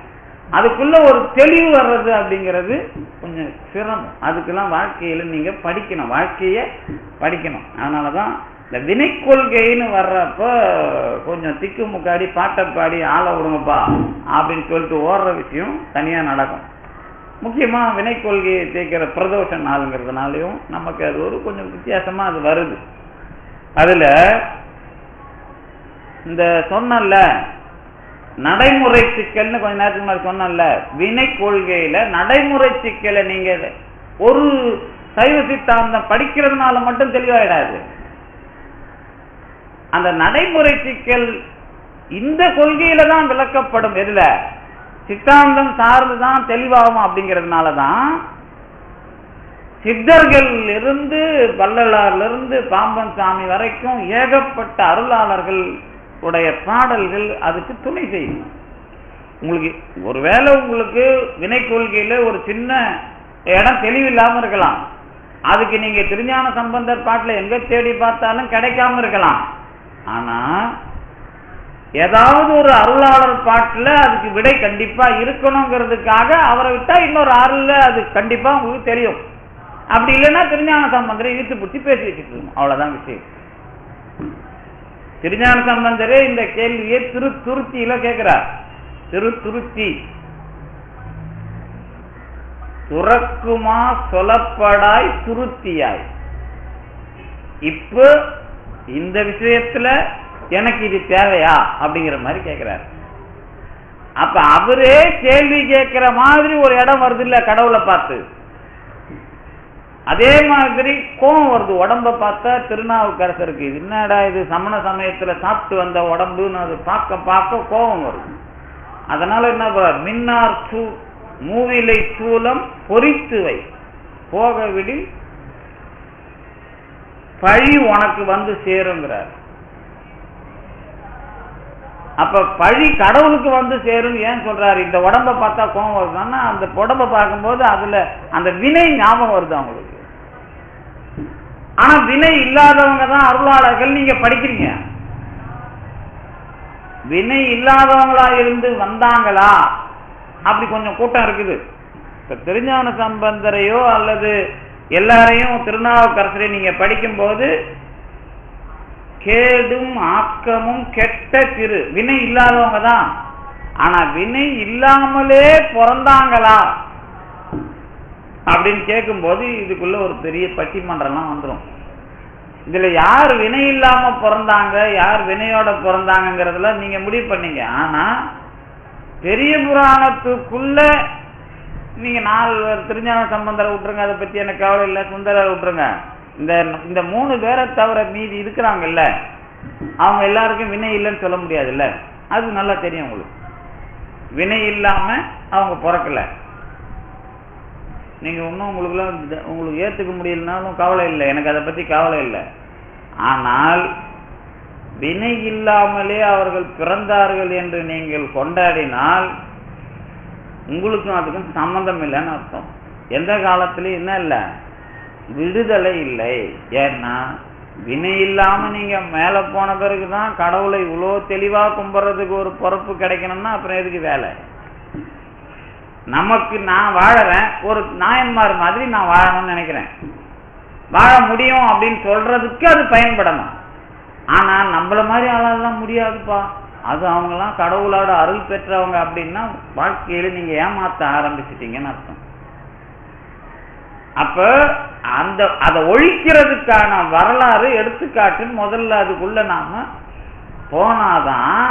A: அதுக்குள்ள ஒரு தெளிவு வர்றது அப்படிங்கிறது கொஞ்சம் சிரமம். அதுக்கெல்லாம் வாழ்க்கையில நீங்க படிக்கணும், வாழ்க்கைய படிக்கணும். அதனாலதான் இந்த வினை கொள்கைன்னு வர்றப்ப கொஞ்சம் திக்கு முக்காடி பாட்டை பாடி ஆளை விடுங்கப்பா அப்படின்னு சொல்லிட்டு ஓடுற விஷயம் தனியா நடக்கும். முக்கியமா வினை கொள்கையை தேய்க்கிற பிரதோஷ நாளுங்கிறதுனாலையும் நமக்கு அது ஒரு கொஞ்சம் வித்தியாசமா அது வருது. அதுல இந்த சொன்னல நடைமுறை சிக்கல்னு கொஞ்ச நேரத்துக்கு முன்னாடி சொன்னல, வினை கொள்கையில நடைமுறை சிக்கலை நீங்க ஒரு சைவ சித்தாந்தம் படிக்கிறதுனால மட்டும் தெளிவாயிடாது. அந்த நடைமுறை சிக்கல் இந்த கொள்கையில தான் விளக்கப்படும். எதுல சித்தாந்தம் சார்ந்துதான் தெளிவாகும். அப்படிங்கிறதுனாலதான் சித்தர்கள் இருந்து வள்ளலார்ல இருந்து பாம்பன் சாமி வரைக்கும் ஏகப்பட்ட அருளாளர்கள் உடைய பாடல்கள் அதுக்கு துணை செய்யும். உங்களுக்கு ஒருவேளை உங்களுக்கு வினை கொள்கையில ஒரு சின்ன இடம் தெளிவில்லாம இருக்கலாம், அதுக்கு நீங்க திருஞான சம்பந்தர் பாட்டுல எங்க தேடி பார்த்தாலும் கிடைக்காம இருக்கலாம். ஆனா ஏதாவது ஒரு அருளாளர் பாட்டுல அதுக்கு விடை கண்டிப்பா இருக்கணுங்கிறதுக்காக அவரை விட்டா இன்னொரு அருள்ல அது கண்டிப்பா உங்களுக்கு தெரியும். அப்படி இல்லைன்னா திருஞான சம்பந்தரை இழுத்து பிடிச்சி பேசி வச்சுட்டு இருக்கணும், அவ்வளவுதான் விஷயம். திருஞான சம்பந்தரே இந்த கேள்வியை திருத்துருத்தியில கேட்கிறார். திருத்துருத்தி துறக்குமா சொல்லப்படாய் துருத்தியாய். இப்ப இந்த விஷயத்துல எனக்கு இது தேவையா அப்படிங்கிற மாதிரி கேட்கிறார். அப்ப அவரே கேள்வி கேட்கிற மாதிரி ஒரு இடம் வருது இல்ல கடவுளை பார்த்து. அதே மாதிரி கோபம் வருது உடம்ப பார்த்தா. திருநாவுக்கரசருக்கு இது என்னடா இது சமண சமயத்துல சாப்பிட்டு வந்த உடம்புன்னு அது பார்க்க பார்க்க கோபம் வருது. அதனால என்ன பண்றார், மின்னார் மூவிலை சூலம் பொறித்து வை போக விடி பழி உனக்கு வந்து சேருங்கிறார். அப்ப பழி கடவுளுக்கு வந்து சேரும் ஏன் சொல்றாரு? இந்த உடம்ப பார்த்தா கோபம் வருதுன்னா அந்த உடம்ப பார்க்கும்போது அதுல அந்த வினை ஞாபகம் வருது அவங்களுக்கு. ஆனா வினை இல்லாதவங்க தான் அருளாளர்கள். நீங்க படிக்கிறீங்க, வினை இல்லாதவங்களா இருந்து வந்தாங்களா? அப்படி கொஞ்சம் கூட்டம் இருக்குது. இப்ப திருஞான சம்பந்தரையோ அல்லது எல்லாரையும் திருநாவுக்கரசரையும் நீங்க படிக்கும் போது கேடும் ஆக்கமும் கெட்ட திரு வினை இல்லாதவங்க தான். ஆனா வினை இல்லாமலே பிறந்தாங்களா அப்படின்னு கேட்கும் போது இதுக்குள்ள ஒரு பெரிய பட்டிமன்றம்லாம் வந்துடும். இதுல யார் வினை இல்லாம பிறந்தாங்க, யார் வினையோட பிறந்தாங்கிறதுல நீங்க முடிவு பண்ணீங்க. ஆனா பெரிய புராணத்துக்குள்ள நீங்க 4 திருஞான சம்பந்தரை விட்டுருங்க, அதை பத்தி எனக்கு கவலை இல்லை, சுந்தரரை விட்டுருங்க. இந்த 3 பேரை தவிர மீதி இருக்கிறாங்கல்ல, அவங்க எல்லாருக்கும் வினை இல்லைன்னு சொல்ல முடியாதுல்ல. அது நல்லா தெரியும் உங்களுக்கு. வினை இல்லாம அவங்க பிறக்கல. நீங்க இன்னும் உங்களுக்கு ஏத்துக்க முடியலனாலும் கவலை இல்லை, எனக்கு அதை பத்தி கவலை இல்லை. ஆனால் வினை இல்லாமலே அவர்கள் பிறந்தார்கள் என்று நீங்கள் கொண்டாடினால் உங்களுக்கும் அதுக்கும் சம்பந்தம் இல்லைன்னு அர்த்தம். எந்த காலத்திலயும் என்ன இல்லை, விடுதலை இல்லை. ஏன்னா வினை இல்லாம நீங்க மேல போன பிறகுதான் கடவுளை இவ்வளோ தெளிவா கும்பிட்றதுக்கு ஒரு பொறுப்பு கிடைக்கணும்னா அப்புறம் எதுக்கு வேலை? நமக்கு நான் வாழறேன், ஒரு நாயன்மார் மாதிரி நான் வாழணும்னு நினைக்கிறேன், வாழ முடியும் அப்படின்னு சொல்றதுக்கு அது பயன்படணும். ஆனா நம்மள மாதிரி ஆளாலாம் முடியாதுப்பா, அது அவங்கெல்லாம் கடவுளோட அருள் பெற்றவங்க அப்படின்னா வாழ்க்கையில நீங்க ஏமாத்த ஆரம்பிச்சிட்டீங்கன்னு அர்த்தம். அப்ப அதை ஒழிக்கிறதுக்கான வரலாறு எடுத்துக்காட்டுன்னு முதல்ல அதுக்குள்ள நாம போனாதான்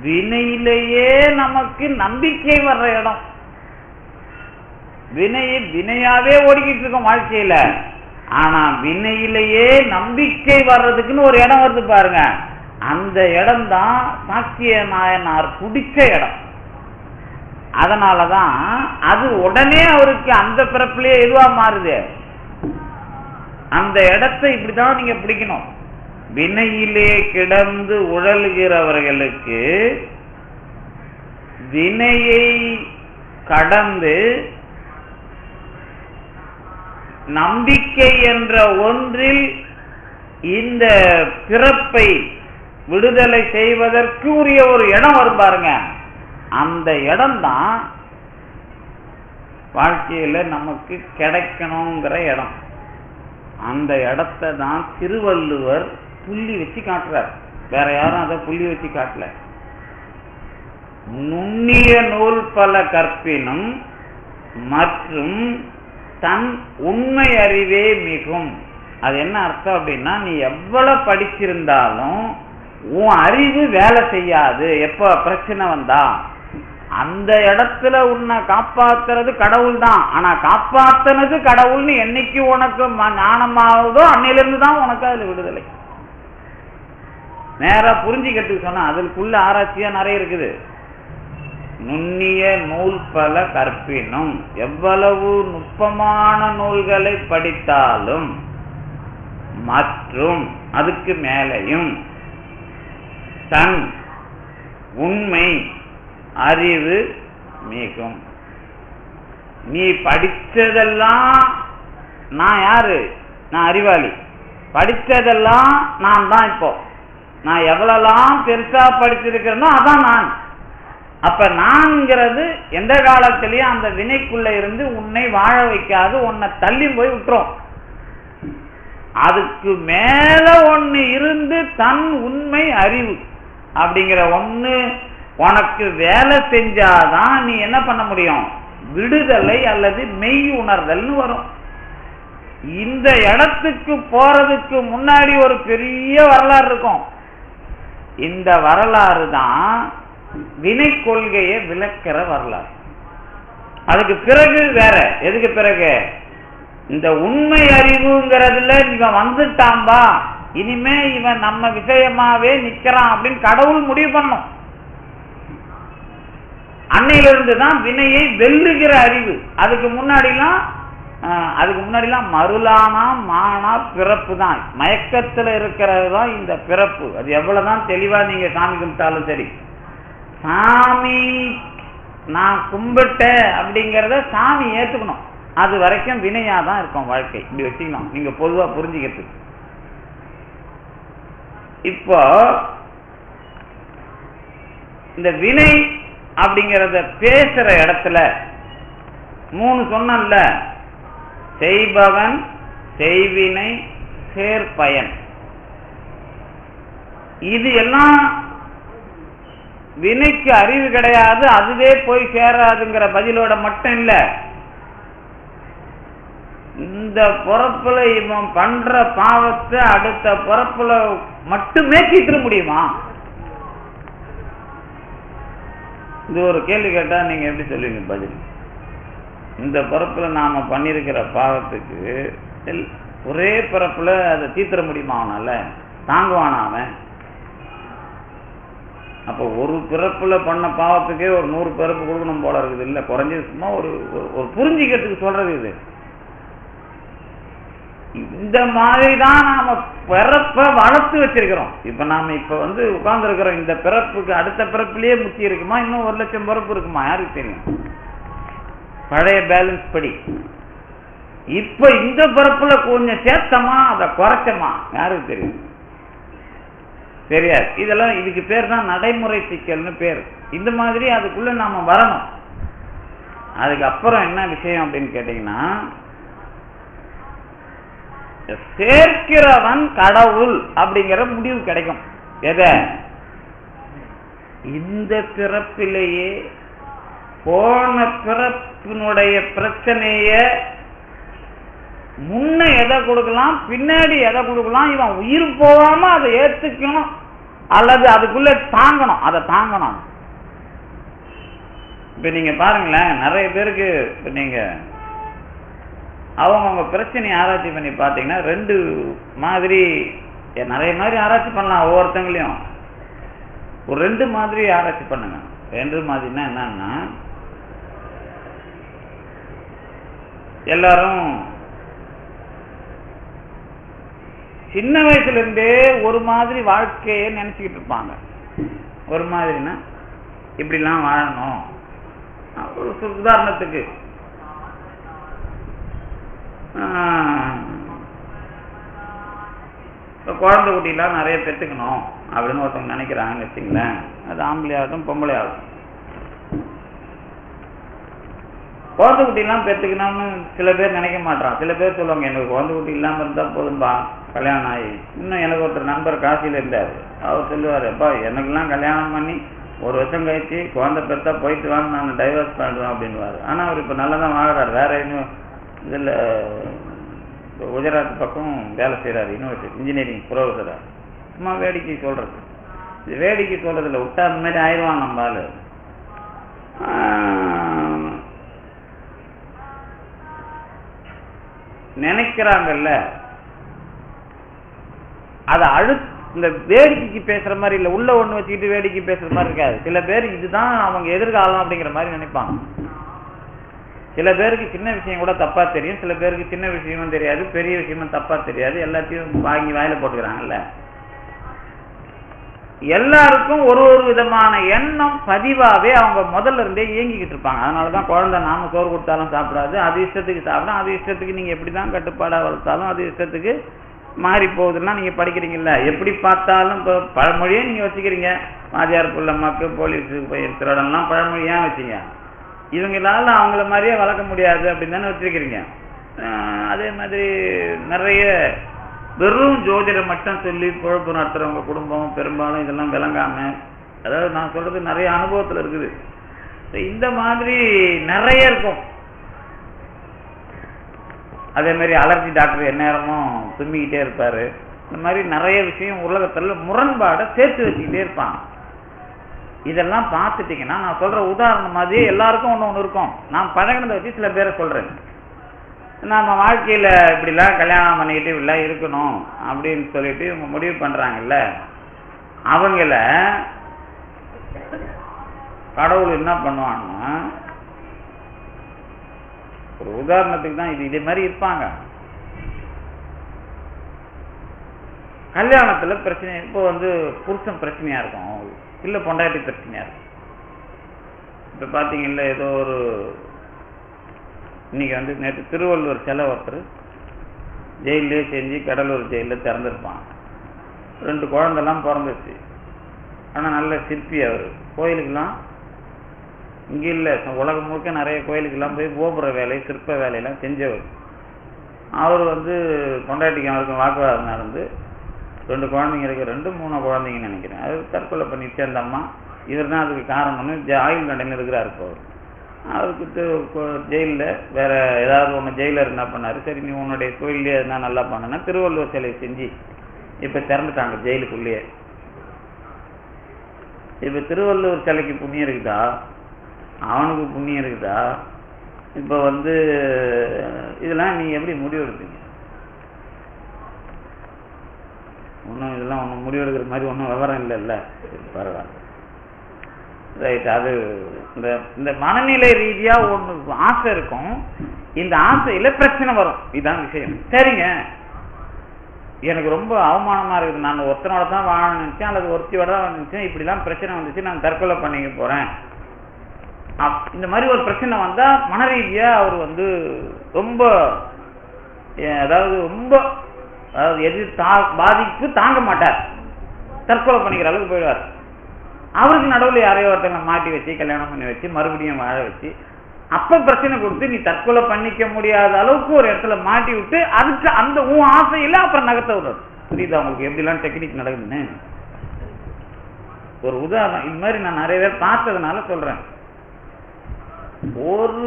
A: வினையிலேயே நமக்கு நம்பிக்கை வர்ற இடம். வினையாவே ஓடிக்கிட்டு இருக்கோம் வாழ்க்கையில. ஆனா வினையிலேயே நம்பிக்கை வர்றதுக்குன்னு ஒரு இடம் வருது பாருங்க, அந்த இடம் தான் சாக்கிய நாயனார் பிடிச்ச இடம். அதனாலதான் அது உடனே அவருக்கு அந்த பிறப்பிலே எதுவா மாறுது. அந்த இடத்தை இப்படிதான் நீங்க பிடிக்கணும். வினையிலே கிடந்து உழல்கிறவர்களுக்கு வினையை கடந்து நம்பிக்கை என்ற ஒன்றில் இந்த பிறப்பை விடுதலை செய்வதற்கு உரிய ஒரு இடம் வரும் பாருங்க. அந்த இடம் தான் வாழ்க்கையில நமக்கு கிடைக்கணுங்கிற இடம். அந்த இடத்தை தான் திருவள்ளுவர் புள்ளி வச்சு காட்டுறார். வேற யாரும் அதை புள்ளி வச்சு காட்டல. நுண்ணிய நூல் பல கற்பினும் மற்றும் தன் உண்மை அறிவே மிகும். அது என்ன அர்த்தம் அப்படின்னா, நீ எவ்வளவு படிச்சிருந்தாலும் உன் அறிவு வேலை செய்யாது. எப்ப பிரச்சனை வந்தா அந்த இடத்துல உன்னை காப்பாத்துறது கடவுள் தான். ஆனா காப்பாத்துனது கடவுள்னு என்னைக்கு உனக்கு ஞானமாவதோ அன்னையிலிருந்து தான் உனக்கு அதுல விடுதலை. நேரா புரிஞ்சுக்கிறதுக்கு சொன்னா அதுக்குள்ள ஆராய்ச்சியா நிறைய இருக்குது. நுண்ணிய நூல் பல கற்பினும், எவ்வளவு நுட்பமான நூல்களை படித்தாலும் மற்றும் அதுக்கு மேலையும் தன் உண்மை அறிவு மிகும். நீ படிச்சதெல்லாம் நான் யாரு, நான் அறிவாளி, படிச்சதெல்லாம் நான் தான். இப்போ நான் எவ்வளவுலாம் பெருசா படிச்சிருக்கிறேனோ அதான் நான். அப்ப நான்ங்கிறது எந்த காலத்திலயும் அந்த வினைக்குள்ள இருந்து உன்னை வாழ வைக்காது, உன்னை தள்ளி போய் விட்டுரும். அதுக்கு மேல ஒண்ணு இருந்து தன் உண்மை அறிவு அப்படிங்கிற ஒண்ணு உனக்கு வேலை செஞ்சாதான் நீ என்ன பண்ண முடியும், விடுதலை அல்லது மெய் உணர்தல்னு வரும். இந்த இடத்துக்கு போறதுக்கு முன்னாடி ஒரு பெரிய வரலாறு இருக்கும். இந்த வரலாறு தான் வினை கொள்கையை விளக்கிற வரலாறு. அதுக்கு பிறகு வேற. எதுக்கு பிறகு இந்த உண்மை அறிவுங்கிறதுல இவன் வந்துட்டான்பா, இனிமே இவன் நம்ம விஷயமாவே நிக்கிறான் அப்படின்னு கடவுள் முடிவு பண்ணும். அன்னையிலிருந்து தான் வினையை வெல்லுகிற அறிவு. அதுக்கு முன்னாடிலாம் மருளானா மானா பிறப்பு தான். மயக்கத்துல இருக்கிறது தான் இந்த பிறப்பு. அது எவ்வளவுதான் தெளிவா நீங்க சாமி கும்பிட்டாலும் சரி, சாமி நான் கும்பிட்டேன் அப்படிங்கிறத சாமி ஏத்துக்கணும். அது வரைக்கும் வினையாதான் இருக்கும் வாழ்க்கை. இப்படி வச்சுக்கணும் நீங்க பொதுவா புரிஞ்சுக்கிறதுக்கு. இப்போ இந்த வினை அப்படிங்கிறத பேசுற இடத்துல 3 சொன்னல, செய்பவன், செய்வினை, சேர்பயன். இது எல்லாம் வினைக்கு அறிவு கிடையாது, அதுவே போய் சேராதுங்கிற பதிலோட மட்டும் இல்ல, இந்த பிறப்புல இவன் பண்ற பாவத்தை அடுத்த பிறப்புல மட்டுமே தீர்க்க முடியுமா? இது ஒரு கேள்வி கேட்டா நீங்க எப்படி சொல்லுவீங்க பதில்? இந்த பிறப்புல நாம பண்ணிருக்கிற பாவத்துக்கு ஒரே பிறப்புல அதை தீர்த்த முடியுமா? அவனால தாங்குவானா அவன்? அப்ப ஒரு பிறப்புல பண்ண பாவத்துக்கே ஒரு 100 பிறப்பு கொடுக்கணும் போல இருக்குது. இல்ல குறைஞ்சது சும்மா ஒரு புரிஞ்சிக்கிறதுக்கு சொல்றது இது. இந்த மாதிரிதான் நாம பிறப்ப வளர்த்து வச்சிருக்கிறோம். இப்ப நாம இப்ப உட்கார்ந்து இருக்கிறோம். இந்த பிறப்புக்கு அடுத்த பிறப்புலயே முத்தி இருக்குமா, இன்னும் 1 லட்சம் பிறப்பு இருக்குமா? யாருக்கு தெரியும்? பழைய பேலன்ஸ் படி இப்ப இந்த பிறப்புல கொஞ்சம் சேர்த்தமா அதை குறைச்சமா யாருக்கு தெரியும்? தெரியாது. இதெல்லாம் இதுக்கு பேர் தான் நடைமுறை சிக்கல்னு பேர். இந்த மாதிரி அதுக்குள்ள நாம வரணும். அதுக்கப்புறம் என்ன விஷயம் அப்படின்னு கேட்டீங்கன்னா, சேர்க்கிறவன் கடவுள் அப்படிங்கிற முடிவு கிடைக்கும். எத? இந்த பிறப்பிலேயே போன பிறப்பினுடைய பிரச்சனைய முன்ன எதை கொடுக்கலாம், பின்னாடி எதை கொடுக்கலாம், இவன் உயிர் போகாம அதை ஏத்துக்கணும் அல்லது அதுக்குள்ள தாங்கணும். அதை தாங்கணும். இப்ப நீங்க பாருங்களேன், நிறைய பேருக்கு இப்ப நீங்க அவங்க பிரச்சனையை ஆராய்ச்சி பண்ணி பார்த்தீங்கன்னா ரெண்டு மாதிரி, நிறைய மாதிரி ஆராய்ச்சி பண்ணலாம் ஒவ்வொருத்தங்களையும். ஒரு ரெண்டு மாதிரி ஆராய்ச்சி பண்ணுங்க. ரெண்டு மாதிரினா என்னன்னா, எல்லாரும் சின்ன வயசுல இருந்தே ஒரு மாதிரி வாழ்க்கையை நினைச்சுக்கிட்டு இருப்பாங்க. ஒரு மாதிரினா இப்படிலாம் வாழணும். ஒரு உதாரணத்துக்கு குழந்தை குட்டிலாம் நிறைய பெற்றுக்கணும் அப்படின்னு ஒருத்தவங்க நினைக்கிறாங்கன்னு வச்சுங்களேன். அது ஆம்பளை ஆகட்டும் பொம்பளை ஆகட்டும். குழந்தை குட்டிலாம் பெற்றுக்கணும்னு சில பேர் நினைக்க மாட்டான். சில பேர் சொல்லுவாங்க, எனக்கு குழந்தை குட்டி இல்லாமல் இருந்தால் போதும்பா, கல்யாணம் ஆகி. இன்னும் எனக்கு ஒருத்தர் நண்பர் காசியில் இருந்தார். அவர் சொல்லுவார், அப்பா எனக்கெல்லாம் கல்யாணம் பண்ணி ஒரு வருஷம் கழிச்சு குழந்தை பெற்றா போயிட்டு வாங்க, நான் டைவர்ஸ் பண்ணுறேன் அப்படின்வார். ஆனால் அவர் இப்போ நல்லா தான் வாங்குறாரு. வேற இன்னும் இதில் குஜராத் பக்கம் வேலை செய்கிறார், யூனிவர்சிட்டி இன்ஜினியரிங் ப்ரொஃபஸராக. சும்மா வேடிக்கை சொல்கிறது. இது வேடிக்கை சொல்கிறதில்ல, விட்டா அந்த மாதிரி ஆயிடுவான் நம்ம ஆள். நினைக்கிறாங்கல்ல, அதை இந்த வேடிக்கைக்கு பேசுற மாதிரி இல்லை, உள்ள ஒண்ணு வச்சுக்கிட்டு வேடிக்கை பேசுற மாதிரி இருக்காது. சில பேர் இதுதான் அவங்க எதிர்காலம் அப்படிங்கிற மாதிரி நினைப்பாங்க. சில பேருக்கு சின்ன விஷயம் கூட தப்பா தெரியும், சில பேருக்கு சின்ன விஷயமும் தெரியாது, பெரிய விஷயமும் தப்பா தெரியாது, எல்லாத்தையும் வாங்கி வாயில போட்டுக்கிறாங்கல்ல. எல்லாருக்கும் ஒரு ஒரு விதமான எண்ணம் பதிவாவே அவங்க முதல்ல இருந்தே இயங்கிக்கிட்டு இருப்பாங்க. அதனாலதான் குழந்தை நாம சோறு கொடுத்தாலும் சாப்பிடாது, அது இஷ்டத்துக்கு சாப்பிடும். அது இஷ்டத்துக்கு நீங்க எப்படிதான் கட்டுப்பாடா வளர்த்தாலும் அது இஷ்டத்துக்கு மாறி போகுதுன்னா நீங்க படிக்கிறீங்கல்ல. எப்படி பார்த்தாலும் இப்போ பழமொழியே நீங்க வச்சுக்கிறீங்க. வாத்தியார் புள்ள மக்கு போலீஸுக்கு போய் திருடன்லாம் பழமொழி ஏன் வச்சீங்க? இவங்களால அவங்கள மாதிரியே வளர்க்க முடியாது அப்படின்னு தானே வச்சிருக்கிறீங்க. அதே மாதிரி நிறைய வெறும் ஜோதிடம் மட்டும் சொல்லி பொழப்பு நடத்துறவங்க குடும்பம் பெரும்பாலும் இதெல்லாம் விளங்காம, அதாவது நான் சொல்றது நிறைய அனுபவத்தில் இருக்குது. இந்த மாதிரி நிறைய இருக்கும். அதே மாதிரி அலர்ஜி டாக்டர் எந்நேரமும் தும்பிக்கிட்டே இருப்பாரு. இந்த மாதிரி நிறைய விஷயம் உலகத்துல முரண்பாடை சேர்த்து வச்சுக்கிட்டே இருப்பாங்க. இதெல்லாம் பார்த்துட்டீங்கன்னா நான் சொல்ற உதாரணம் மாதிரியே எல்லாருக்கும் ஒன்று ஒன்று இருக்கும். நான் பழகினதை வச்சு சில பேரை சொல்றேன். நம்ம வாழ்க்கையில இப்படிலாம் கல்யாணம் பண்ணிக்கிட்டு இப்படிலாம் இருக்கணும் அப்படின்னு சொல்லிட்டு இவங்க முடிவு பண்றாங்கல்ல, அவங்கள கடவுள் என்ன பண்ணுவாங்கன்னா, ஒரு உதாரணத்துக்கு தான் இதே மாதிரி இருப்பாங்க. கல்யாணத்துல பிரச்சனை, இப்போ புருஷன் பிரச்சனையா இருக்கும், இல்ல பொண்டாட்டி பிரச்சனையா இருக்கும். இப்ப பாத்தீங்கல்ல, ஏதோ ஒரு இன்னைக்கு நேற்று திருவள்ளுவர் சிலை ஒருத்தர் ஜெயிலே செஞ்சு கடலூர் ஜெயிலில் திறந்திருப்பான். 2 குழந்தைலாம் பிறந்துச்சு. ஆனா நல்ல சிற்பி அவர். கோயிலுக்கெல்லாம் இங்க இல்லை, உலகம் முழுக்க நிறைய கோயிலுக்கெல்லாம் போய் கோபுர வேலை சிற்ப வேலையெல்லாம் செஞ்சவர். அவர் பொண்டாட்டிக்கு அவருக்கும் வாக்குவாதம் நடந்து 2 குழந்தைங்க இருக்கு, 2-3 குழந்தைங்கன்னு நினைக்கிறேன். அது தற்கொலை பண்ணிட்டு அந்த அம்மா. இவர் தான் அதுக்கு காரணம்னு ஆயுள் தண்டனை இருக்கிறார். இப்போ அவருக்கு ஜெயிலில் வேற ஏதாவது ஒன்று ஜெயிலர் என்ன பண்ணாரு, சரி நீ உன்னுடைய தொழிலே எதுனா நல்லா பண்ணனா திருவள்ளுவர் சிலையை செஞ்சு இப்போ திறந்துட்டாங்க ஜெயிலுக்குள்ளேயே. இப்போ திருவள்ளுவர் சிலைக்கு புண்ணியம் இருக்குதா, அவனுக்கு புண்ணியம் இருக்குதா? இப்போ இதெல்லாம் நீ எப்படி முடிவு எடுப்பீங்க? ஒன்றும் இதெல்லாம் ஒன்றும் முடிவு எடுக்கிற மாதிரி ஒன்றும் விவரம் இல்லைல்ல. பரவாயில்ல, ரைட். அது இந்த மனநிலை ரீதியா ஒன்று ஆசை இருக்கும். இந்த ஆசையில பிரச்சனை வரும். இதுதான் விஷயம். சரிங்க, எனக்கு ரொம்ப அவமானமா இருக்குது, நான் ஒருத்தனோட தான் வாழ நினைச்சேன் அல்லது ஒருத்தியோட தான் நினைச்சேன், இப்படிலாம் பிரச்சனை வந்துச்சு, நான் தற்கொலை பண்ணிக்க போறேன். இந்த மாதிரி ஒரு பிரச்சனை வந்தா மன ரீதியா அவர் ரொம்ப பாதிப்பு தாங்க மாட்டார், தற்கொலை பண்ணிக்கிற அளவுக்கு போயிடுவார். அவருக்கு நடுவில் யாரையோ ஒருத்தவங்க மாட்டி வச்சு கல்யாணம் பண்ணி வச்சு மறுபடியும் வாழ வச்சு அப்ப பிரச்சனை கொடுத்து நீ தற்கொலை பண்ணிக்க முடியாத அளவுக்கு ஒரு இடத்துல மாட்டி விட்டு அதுக்கு அந்த உன் ஆசையில அப்புறம் நகர்த்த விடுறது. புரியுதா உங்களுக்கு எப்படிலாம் டெக்னிக் நடக்குதுன்னு? ஒரு உதாரணம் இது மாதிரி நான் நிறைய பேர் பார்த்ததுனால சொல்றேன். ஒரு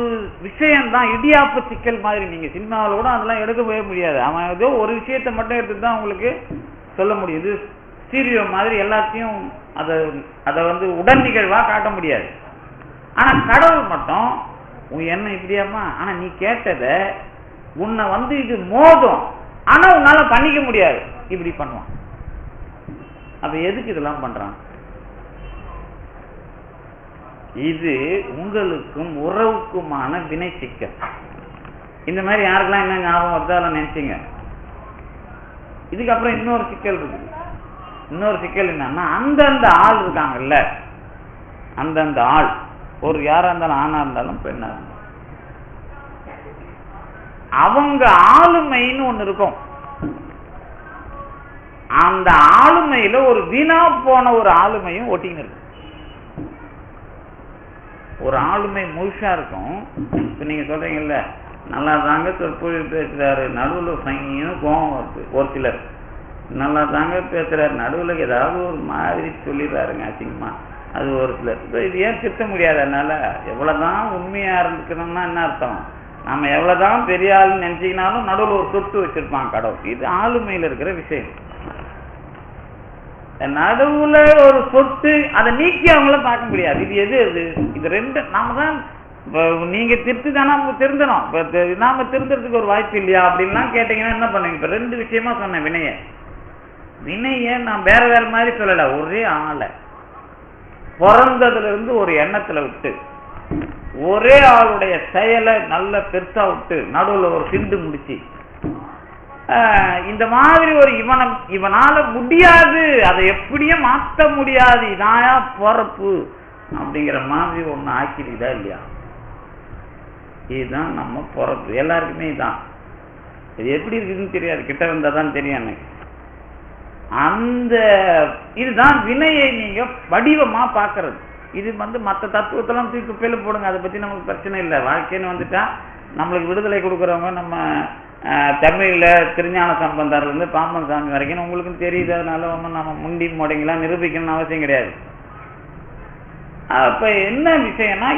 A: விஷயம்தான் இடியாப்பு சிக்கல் மாதிரி. நீங்க சினிமாவில் கூட அதெல்லாம் எடுக்கவே முடியாது. அவன் ஏதோ ஒரு விஷயத்தை மட்டும் எடுத்து தான் உங்களுக்கு சொல்ல முடியுது. சீரியோ மாதிரி எல்லாத்தையும் அதை உடன் நிகழ்வா காட்ட முடியாது. ஆனா கடவுள் மட்டும் உன் எண்ணம் இப்படியாமா, ஆனா நீ கேட்டதை உன்னை வந்து இது மோதும், ஆனா உன்னால பண்ணிக்க முடியாது, இப்படி பண்ணுவான். அப்ப எதுக்கு இதெல்லாம் பண்றான்? இது உங்களுக்கும் உறவுக்குமான வினை சிக்கல். இந்த மாதிரி யாருக்கெல்லாம் என்ன ஞாபகம் வருதோ அதெல்லாம் நினைச்சீங்க. இதுக்கப்புறம் இன்னொரு சிக்கல் இருக்குது. இன்னொரு சிக்கல் என்னன்னா, அந்தந்த ஆள் இருக்காங்கல்ல, அந்தந்த ஆள், ஒரு யாரா இருந்தாலும் ஆணா இருந்தாலும் பெண்ணா இருந்தாலும், அவங்க ஆளுமைன்னு ஒண்ணு இருக்கும். அந்த ஆளுமையில ஒரு வீணா போன ஒரு ஆளுமையும் ஒட்டின்னு இருக்கும். ஒரு ஆளுமை முழுசா இருக்கும். இப்ப நீங்க சொல்றீங்கல்ல, நல்லா தாங்க சொற்பொழிவு பேசுறாரு, நடுவில் சங்கியும் கோபம் வருது. ஒரு சிலர் நல்லா தாங்க பேசுறாரு, நடுவில் ஏதாவது ஒரு மாதிரி சொல்லிடுறாருங்க அசிங்கமா, அது ஒரு சிலர். இது ஏன் திருத்த முடியாது? அதனால எவ்வளவுதான் உண்மையா இருக்கணும்னா என்ன அர்த்தம்? நம்ம எவ்வளவுதான் பெரிய ஆளுன்னு நினைச்சீங்கனாலும் நடுவில் ஒரு சொட்டு வச்சிருப்பான் கடவுள். இது ஆளுமையில இருக்கிற விஷயம். நடுவுல ஒரு சொட்டு, அதை நீக்கி அவங்கள பார்க்க முடியாது. இது எது? இது ரெண்டு நாம தான். நீங்க திருத்தி தானே திருந்தணும். நாம திருந்தறதுக்கு ஒரு வாய்ப்பு இல்லையா அப்படின்லாம் கேட்டீங்கன்னா என்ன பண்ணுவீங்க? இப்ப ரெண்டு விஷயமா சொன்னேன். வினைய நான் வேற வேற மாதிரி சொல்லல. ஒரே ஆளை பிறந்ததுல இருந்து ஒரு எண்ணத்துல விட்டு, ஒரே ஆளுடைய செயலை நல்ல பெருசா விட்டு, நடுவுல ஒரு சிண்டு முடிச்சு, இந்த மாதிரி ஒரு இவனால முடியாது, அதை எப்படியும் மாற்ற முடியாது, இதாயா பொறப்பு அப்படிங்கிற மாதிரி ஒண்ணு ஆக்கிடுதா இல்லையா? இதுதான் நம்ம பொறப்பு. எல்லாருக்குமே இதுதான். இது எப்படி இருக்குதுன்னு தெரியாது, கிட்ட வந்தா தான் தெரியும் எனக்கு. அந்த இதுதான் வினையை நீங்க வடிவமா பாக்குறது. இது வந்து மற்ற தத்துவத்தெல்லாம் தூக்கி குப்பையில போடுங்க, அதை பத்தி நமக்கு பிரச்சனை இல்லை. வாழ்க்கைன்னு வந்துட்டா நம்மளுக்கு விடுதலை கொடுக்குறவங்க நம்ம தமிழ்ல திருஞான சம்பந்தர்ல இருந்து பாம்பன் சாமி வரைக்கும் உங்களுக்கும் தெரியுது. அதனால ஒன்றும் நம்ம முண்டி முடங்கலாம் நிரூபிக்கணும்னு அவசியம் கிடையாது. அப்ப என்ன விஷயம்னா,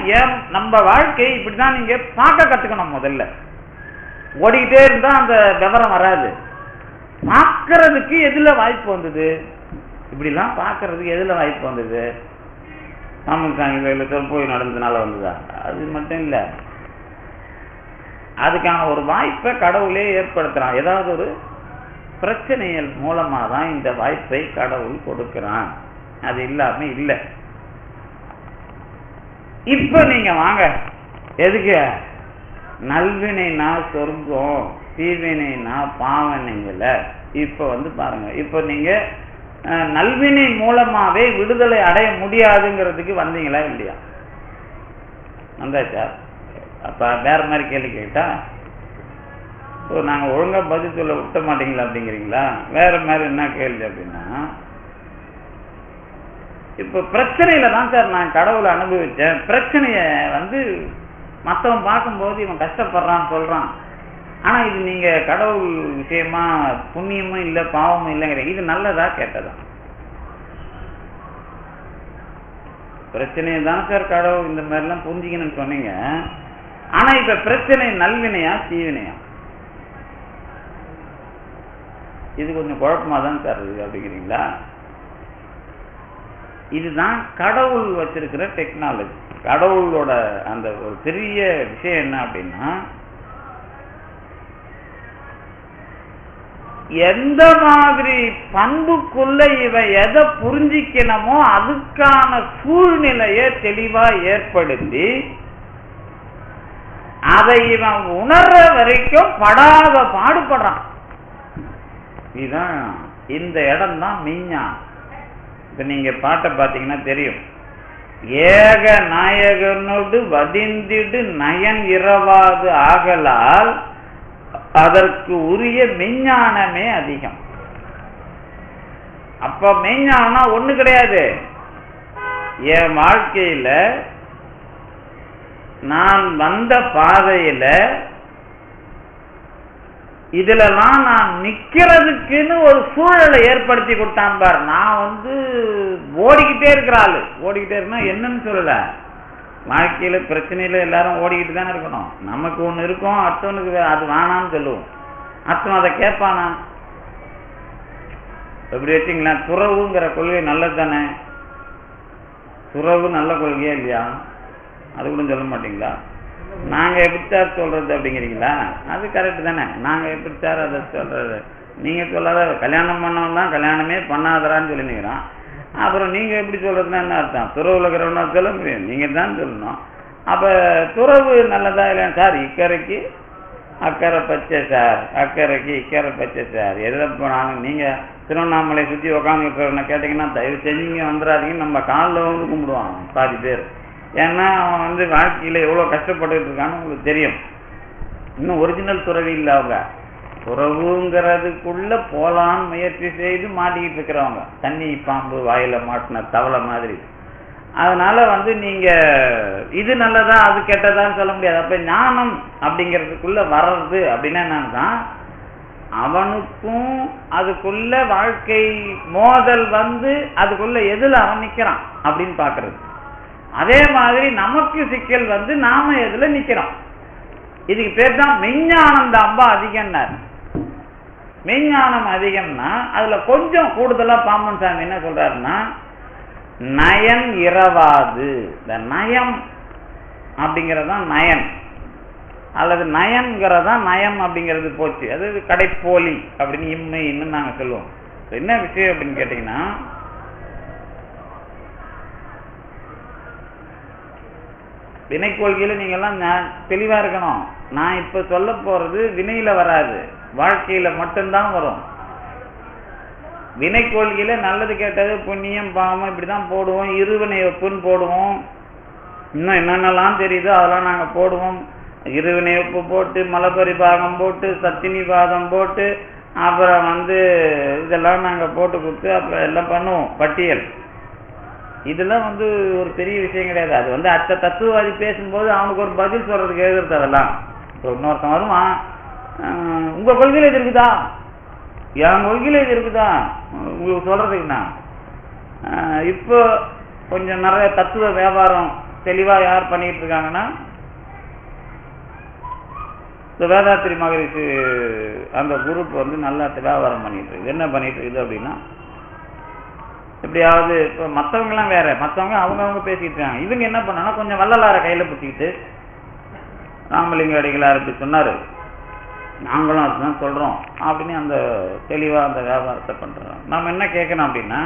A: நம்ம வாழ்க்கை இப்படிதான் நீங்க பார்க்க கத்துக்கணும். முதல்ல ஓடிக்கிட்டே இருந்தா அந்த விவரம் வராது. பார்க்கறதுக்கு எதுல வாய்ப்பு வந்தது? இப்படிலாம் பார்க்கறதுக்கு எதுல வாய்ப்பு வந்தது? பாம்பன் சாமி கோயில போய் நடந்ததுனால வந்ததா? அது மட்டும் இல்ல, அதுக்கான ஒரு வாய்ப்பை கடவுளே ஏற்படுத்துறான். ஏதாவது ஒரு பிரச்சனைகள் மூலமா தான் இந்த வாய்ப்பை கடவுள் கொடுக்கிறான். அது இல்லாம இல்ல. இப்ப நீங்க வாங்க, எதுக்கு? நல்வினைனா சொர்க்கம், தீவினைனா பாவனைங்கள. இப்ப வந்து பாருங்க, இப்ப நீங்க நல்வினை மூலமாவே விடுதலை அடைய முடியாதுங்கிறதுக்கு வந்தீங்களா இல்லையா? வந்தாச்சா? அப்ப வேற மாதிரி கேள்வி கேட்டா, இப்போ நாங்க ஒழுங்கா பதில் சொல்ல விட்ட மாட்டீங்களா அப்படிங்கிறீங்களா? வேற மாதிரி என்ன கேள்வி அப்படின்னா, இப்ப பிரச்சனையில தான் சார் நான் கடவுளை அனுபவிச்சேன். பிரச்சனைய வந்து மற்றவன் பார்க்கும்போது இவன் கஷ்டப்படுறான்னு சொல்றான், ஆனா இது நீங்க கடவுள் விஷயமா புண்ணியமும் இல்லை பாவமும் இல்லைங்கிறீங்க. இது நல்லதா கேட்டதா? பிரச்சனையை தான் சார் கடவுள் இந்த மாதிரிலாம் புரிஞ்சிக்கணும்னு சொன்னீங்க. ஆனா இப்ப பிரச்சனை நல்வினையா தீவினையா? இது கொஞ்சம் குழப்பமா தான் சார் இருக்கு அப்படிங்கிறீங்களா? இதுதான் கடவுள் வச்சிருக்கிற டெக்னாலஜி. கடவுளோட அந்த ஒரு பெரிய விஷயம் என்ன அப்படின்னா, எந்த மாதிரி பண்புக்குள்ள இவன் எதை புரிஞ்சிக்கணுமோ அதுக்கான சூழ்நிலையை தெளிவா ஏற்படுத்தி அதை இவன் உணர்ற வரைக்கும் படாத பாடுபடுறான். இதுதான் இந்த இடம் தான் மெய்ஞானம். இப்ப நீங்க பாட்டை பார்த்தீங்கன்னா தெரியும். ஏக நாயகனோடு வதிந்திடு நயன் இரவாது ஆகலால் அதற்கு உரிய மெய்ஞானமே அதிகம். அப்ப மெய்ஞானம் ஒண்ணு கிடையாது. என் வாழ்க்கையில நான் வந்த பாதையில இதுலலாம் நான் நிக்கிறதுக்குன்னு ஒரு சூழலை ஏற்படுத்தி கொடுத்தான் பார். நான் வந்து ஓடிக்கிட்டே இருக்கிறாள். ஓடிக்கிட்டே இருக்கா என்னன்னு சொல்லல, வாழ்க்கையில பிரச்சனையில எல்லாரும் ஓடிக்கிட்டு தானே இருக்கணும். நமக்கு ஒண்ணு இருக்கும், அடுத்தவனுக்கு அது வேணான்னு சொல்லுவோம். அடுத்தவன் அதை கேட்பானா? எப்படி வச்சுங்களா? துறவுங்கிற கொள்கை நல்லது தானே? துறவு நல்ல கொள்கையா இல்லையா? அது கூட சொல்ல மாட்டீங்களா? நாங்க எப்படி சார் சொல்றது அப்படிங்கிறீங்களா? அது கரெக்ட் தானே. நாங்க எப்படி சார் அதை சொல்றது? நீங்க சொல்லாத கல்யாணம் பண்ணவன் தான் கல்யாணமே பண்ணாதரான்னு சொல்லி நிற்கிறான். அப்புறம் நீங்க எப்படி சொல்றதுன்னா என்ன அர்த்தம்? துறவுல இருக்கிறவனா சொல்ல முடியும், நீங்க தான் சொல்லணும். அப்ப துறவு நல்லதா இல்லையா சார்? இக்கரைக்கு அக்கறை பச்சை சார், அக்கறைக்கு இக்கரை பச்சை சார். எதில் போனாலும் நீங்க திருவண்ணாமலை சுற்றி உக்காந்துருக்கிறவனை கேட்டீங்கன்னா தயவு செஞ்சு வந்துடாதீங்க, நம்ம காலில் வந்து கும்பிடுவான் பாதி பேர். ஏன்னா அவன் வந்து வாழ்க்கையில எவ்வளவு கஷ்டப்பட்டுட்டு இருக்கான்னு உங்களுக்கு தெரியும். இன்னும் ஒரிஜினல் துறவி இல்லை அவங்க. துறவுங்கிறதுக்குள்ள போலான்னு முயற்சி செய்து மாட்டிக்கிட்டு இருக்கிறவங்க, தண்ணி பாம்பு வாயில மாட்டின தவளை மாதிரி. அதனால வந்து நீங்க இது நல்லதா அது கெட்டதான்னு சொல்ல முடியாது. அப்ப ஞானம் அப்படிங்கிறதுக்குள்ள வர்றது அப்படின்னா என்னன்னா, அவனுக்கும் அதுக்குள்ள வாழ்க்கை மோதல் வந்து அதுக்குள்ள எதுல அவன் நிக்கிறான் அப்படின்னு பாக்குறது. அதே மாதிரி நமக்கு சிக்கல் வந்து நாம எதுல நிக்கிறோம். இதுக்கு பேர் தான் மெஞ்ஞானம் தான்பா அதிகம்னார். மெஞ்ஞானம் அதிகம்னா அதுல கொஞ்சம் கூடுதலா பாம்பன் சாமி என்ன சொல்றாருன்னா, நயன் இரவாது. இந்த நயம் அப்படிங்கறதுதான் நயன், அல்லது நயன்கிறதான் நயம் அப்படிங்கிறது போச்சு. அது கடைப்போலி அப்படின்னு இம்மைன்னு நாங்க சொல்லுவோம். என்ன விஷயம் அப்படின்னு கேட்டீங்கன்னா, வினை கொள்கையில நீங்க எல்லாம் தெளிவா இருக்கணும். நான் இப்ப சொல்ல போறது வினையில வராது, வாழ்க்கையில மட்டும்தான் வரும். வினை கொள்கையில நல்லது கெட்டது புண்ணியம் பாவம் இப்படிதான் போடுவோம். இருவினை ஒப்புன்னு போடுவோம். இன்னும் என்னென்னலாம் தெரியுதோ அதெல்லாம் நாங்க போடுவோம். இருவினை ஒப்பு போட்டு மலபரி பாகம் போட்டு சத்தினி பாதம் போட்டு அப்புறம் வந்து இதெல்லாம் நாங்க போட்டு கொடுத்து அப்புறம் எல்லாம் பண்ணுவோம் பட்டியல். இதெல்லாம் வந்து ஒரு பெரிய விஷயம் கிடையாது. அது வந்து அத்த தத்துவவாதி பேசும்போது அவனுக்கு ஒரு பதில் சொல்றதுக்கு எழுதுறது. அதெல்லாம் இன்னொருத்தன் வருவான், உங்க கொள்கையில இது இருக்குதா, என் கொள்கையில இது இருக்குதா உங்களுக்கு சொல்றதுக்குண்ணா. இப்போ கொஞ்சம் நிறைய தத்துவ வியாபாரம் தெளிவா யார் பண்ணிட்டு இருக்காங்கன்னா, இந்த வேதாத்திரி மகரிஷி அந்த குரூப் வந்து நல்லா வியாபாரம் பண்ணிட்டு இருக்கு. என்ன பண்ணிட்டு இருக்குது அப்படின்னா, எப்படியாவது இப்போ மற்றவங்கலாம் வேற, மற்றவங்க அவங்க பேசிட்டு இருக்காங்க. இவங்க என்ன பண்ணாங்கன்னா கொஞ்சம் வள்ளலார கையில பிடிச்சிக்கிட்டு, ராமலிங்க அடிகளார் இப்படி சொன்னாரு, நாங்களும் அதுதான் சொல்றோம் அப்படின்னு அந்த தெளிவா அந்த வியாபாரத்தை பண்றோம். நம்ம என்ன கேட்கணும் அப்படின்னா,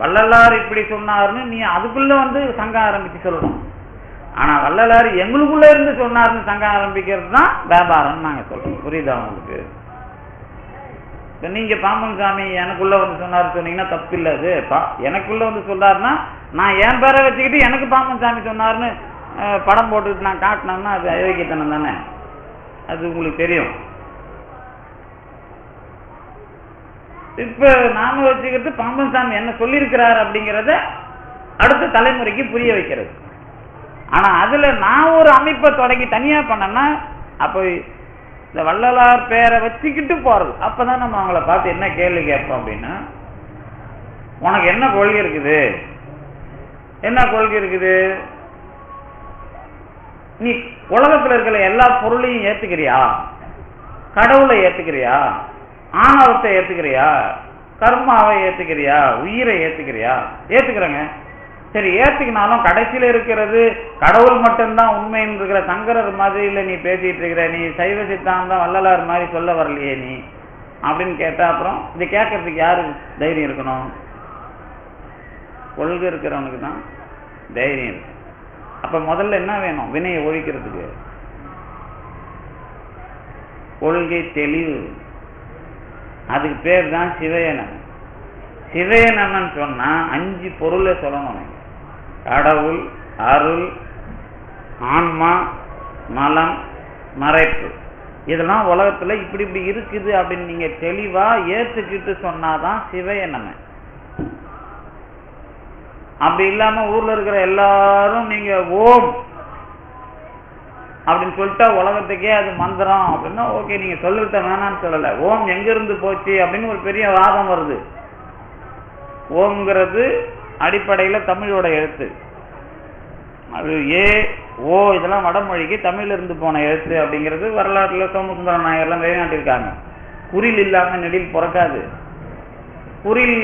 A: வள்ளலார் இப்படி சொன்னாருன்னு நீ அதுக்குள்ள வந்து சங்கம் ஆரம்பிச்சு சொல்லணும். ஆனா வள்ளலார் எங்களுக்குள்ள இருந்து சொன்னாருன்னு சங்கம் ஆரம்பிக்கிறது தான் வியாபாரம் நாங்க சொல்றோம். புரியுதா உங்களுக்கு? நீங்க பாம்பன் சாமி எனக்குள்ள வந்து சொன்னாரு சொன்னீங்கன்னா தப்பு இல்லை. அது எனக்குள்ள வந்து சொன்னாருன்னா நான் என் பேரை வச்சுக்கிட்டு எனக்கு பாம்பன் சாமி சொன்னாருன்னு படம் போட்டுட்டு நான் காட்டினேன்னா அது அயோக்கியத்தனம் தானே. அது உங்களுக்கு தெரியும். இப்ப நாம வச்சுக்கிட்டு பாம்பன் சாமி என்ன சொல்லியிருக்கிறார் அப்படிங்கிறத அடுத்த தலைமுறைக்கு புரிய வைக்கிறது. ஆனா அதுல நான் ஒரு அமைப்பை தொடங்கி தனியா பண்ணேன்னா அப்ப இந்த வள்ளலார் பேரை வச்சுக்கிட்டு போறது. அப்பதான் நம்ம அவங்கள பார்த்து என்ன கேள்வி கேட்போம் அப்படின்னா, உனக்கு என்ன கொள்கை இருக்குது, என்ன கொள்கை இருக்குது, நீ உலகத்துல இருக்கிற எல்லா பொருளையும் ஏத்துக்கிறியா, கடவுளை ஏத்துக்கிறியா, ஆணவத்தை ஏத்துக்கிறியா, கர்மாவை ஏத்துக்கிறியா, உயிரை ஏத்துக்கிறியா? ஏத்துக்கிறேங்க. சரி, ஏத்துக்கினாலும் கடைசியில இருக்கிறது கடவுள் மட்டும்தான் உண்மைன்னு இருக்கிற சங்கரர் மாதிரில நீ பேசிட்டு இருக்கிற, நீ சைவ சித்தாந்தம் வள்ளலார் மாதிரி சொல்ல வரலையே நீ அப்படின்னு கேட்டா அப்புறம் இதை கேட்கறதுக்கு யாரு தைரியம் இருக்கணும்? கொள்கை இருக்கிறவனுக்கு தான் தைரியம் இருக்கு. அப்ப முதல்ல என்ன வேணும்? வினையை ஒழிக்கிறதுக்கு கொள்கை தெளிவு. அதுக்கு பேர் தான் சிவயனம். சிவயனம்னு சொன்னா 5 பொருளை சொல்லணும். கடவுள், அருள், ஆன்மா, மலம், மறைப்பு. இதெல்லாம் உலகத்துல இப்படி இப்படி இருக்குது அப்படின்னு நீங்க தெளிவா ஏத்துக்கிட்டு சொன்னாதான் சிவயனம். அப்படி இல்லாம ஊர்ல இருக்கிற எல்லாரும் நீங்க ஓம் அப்படின்னு சொல்லிட்டா உலகத்துக்கே அது மந்திரம் அப்படின்னா ஓகே, நீங்க சொல்லிருக்க வேணான்னு சொல்லல. ஓம் எங்க இருந்து போச்சு அப்படின்னு ஒரு பெரிய வாதம் வருது. ஓம்ங்கிறது அடிப்படையில தமிழோட எழுத்து. அது ஏ ஓ இதெல்லாம் வடமொழிக்கு தமிழ்ல இருந்து போன எழுத்து அப்படிங்கிறது வரலாற்றுல சோமசுந்தர நாயர்லாம் வெளிநாட்டிருக்காங்க. குறில் இல்லாம நெடில் பிறக்காது. குறில்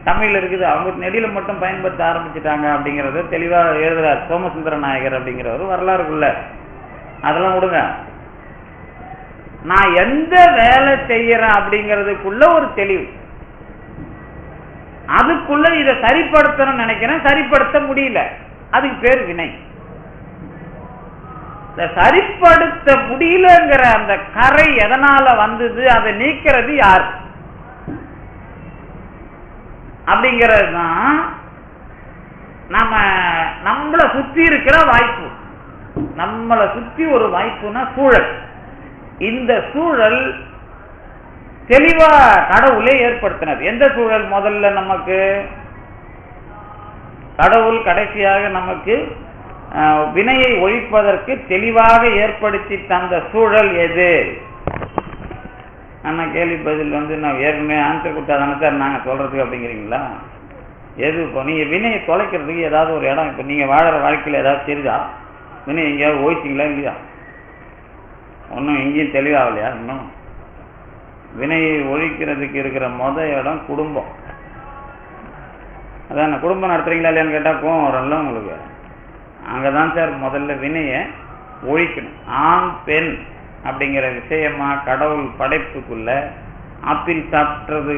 A: தமிழ் இருக்குது, அவங்க நெடில மட்டும் பயன்படுத்த ஆரம்பிச்சுட்டாங்க அப்படிங்கறத தெளிவா எழுதுறார் சோமசுந்தர நாயகர் அப்படிங்கிறவர் வரலாறுக்குள்ள. அதெல்லாம் விடுங்க, நான் எந்த வேலை செய்யறேன் அப்படிங்கிறதுக்குள்ள ஒரு தெளிவு, அதுக்குள்ள இதை சரிப்படுத்தணும்னு நினைக்கிறேன், சரிப்படுத்த முடியல, அதுக்கு பேர் வினை. சரிப்படுத்த முடியலங்கிற அந்த கரை எதனால வந்தது, அதை நீக்கிறது யார் அப்படிங்கிறது தான் நம்மளை சுத்தி இருக்கிற வாய்ப்பு. நம்மளை சுத்தி ஒரு வாய்ப்புனா சூழல். இந்த சூழல் தெளிவா கடவுளே ஏற்படுத்தினது. எந்த சூழல்? முதல்ல நமக்கு கடவுள் கடைசியாக நமக்கு வினையை ஒழிப்பதற்கு தெளிவாக ஏற்படுத்தி தந்த சூழல் எது? ஆனா கேள்வி பதில் நான் ஏற்கனவே ஆன்சர் கொடுத்தாதானே சார் நாங்க சொல்றதுக்கு அப்படிங்கிறீங்களா? எது? இப்போ நீங்க வினையை தொலைக்கிறதுக்கு ஏதாவது ஒரு இடம், இப்போ நீங்க வாழற வாழ்க்கையில ஏதாவது தெரியுதா? வினை எங்கேயாவது ஓய்ச்சிங்களா? இல்லையா? ஒன்றும் எங்கேயும் தெளிவாகலையா? இன்னும் வினையை ஒழிக்கிறதுக்கு இருக்கிற இடம் குடும்பம். அதான் குடும்பம் நடத்துறீங்களா இல்லையான்னு கேட்டா கோவம் வரும்ல உங்களுக்கு. அங்கதான் சார் முதல்ல வினையை ஒழிக்கணும். ஆண் பெண் அப்படிங்கிற விஷயமா கடவுள் படைப்புக்குள்ள ஆப்பிள் சாப்பிட்றது,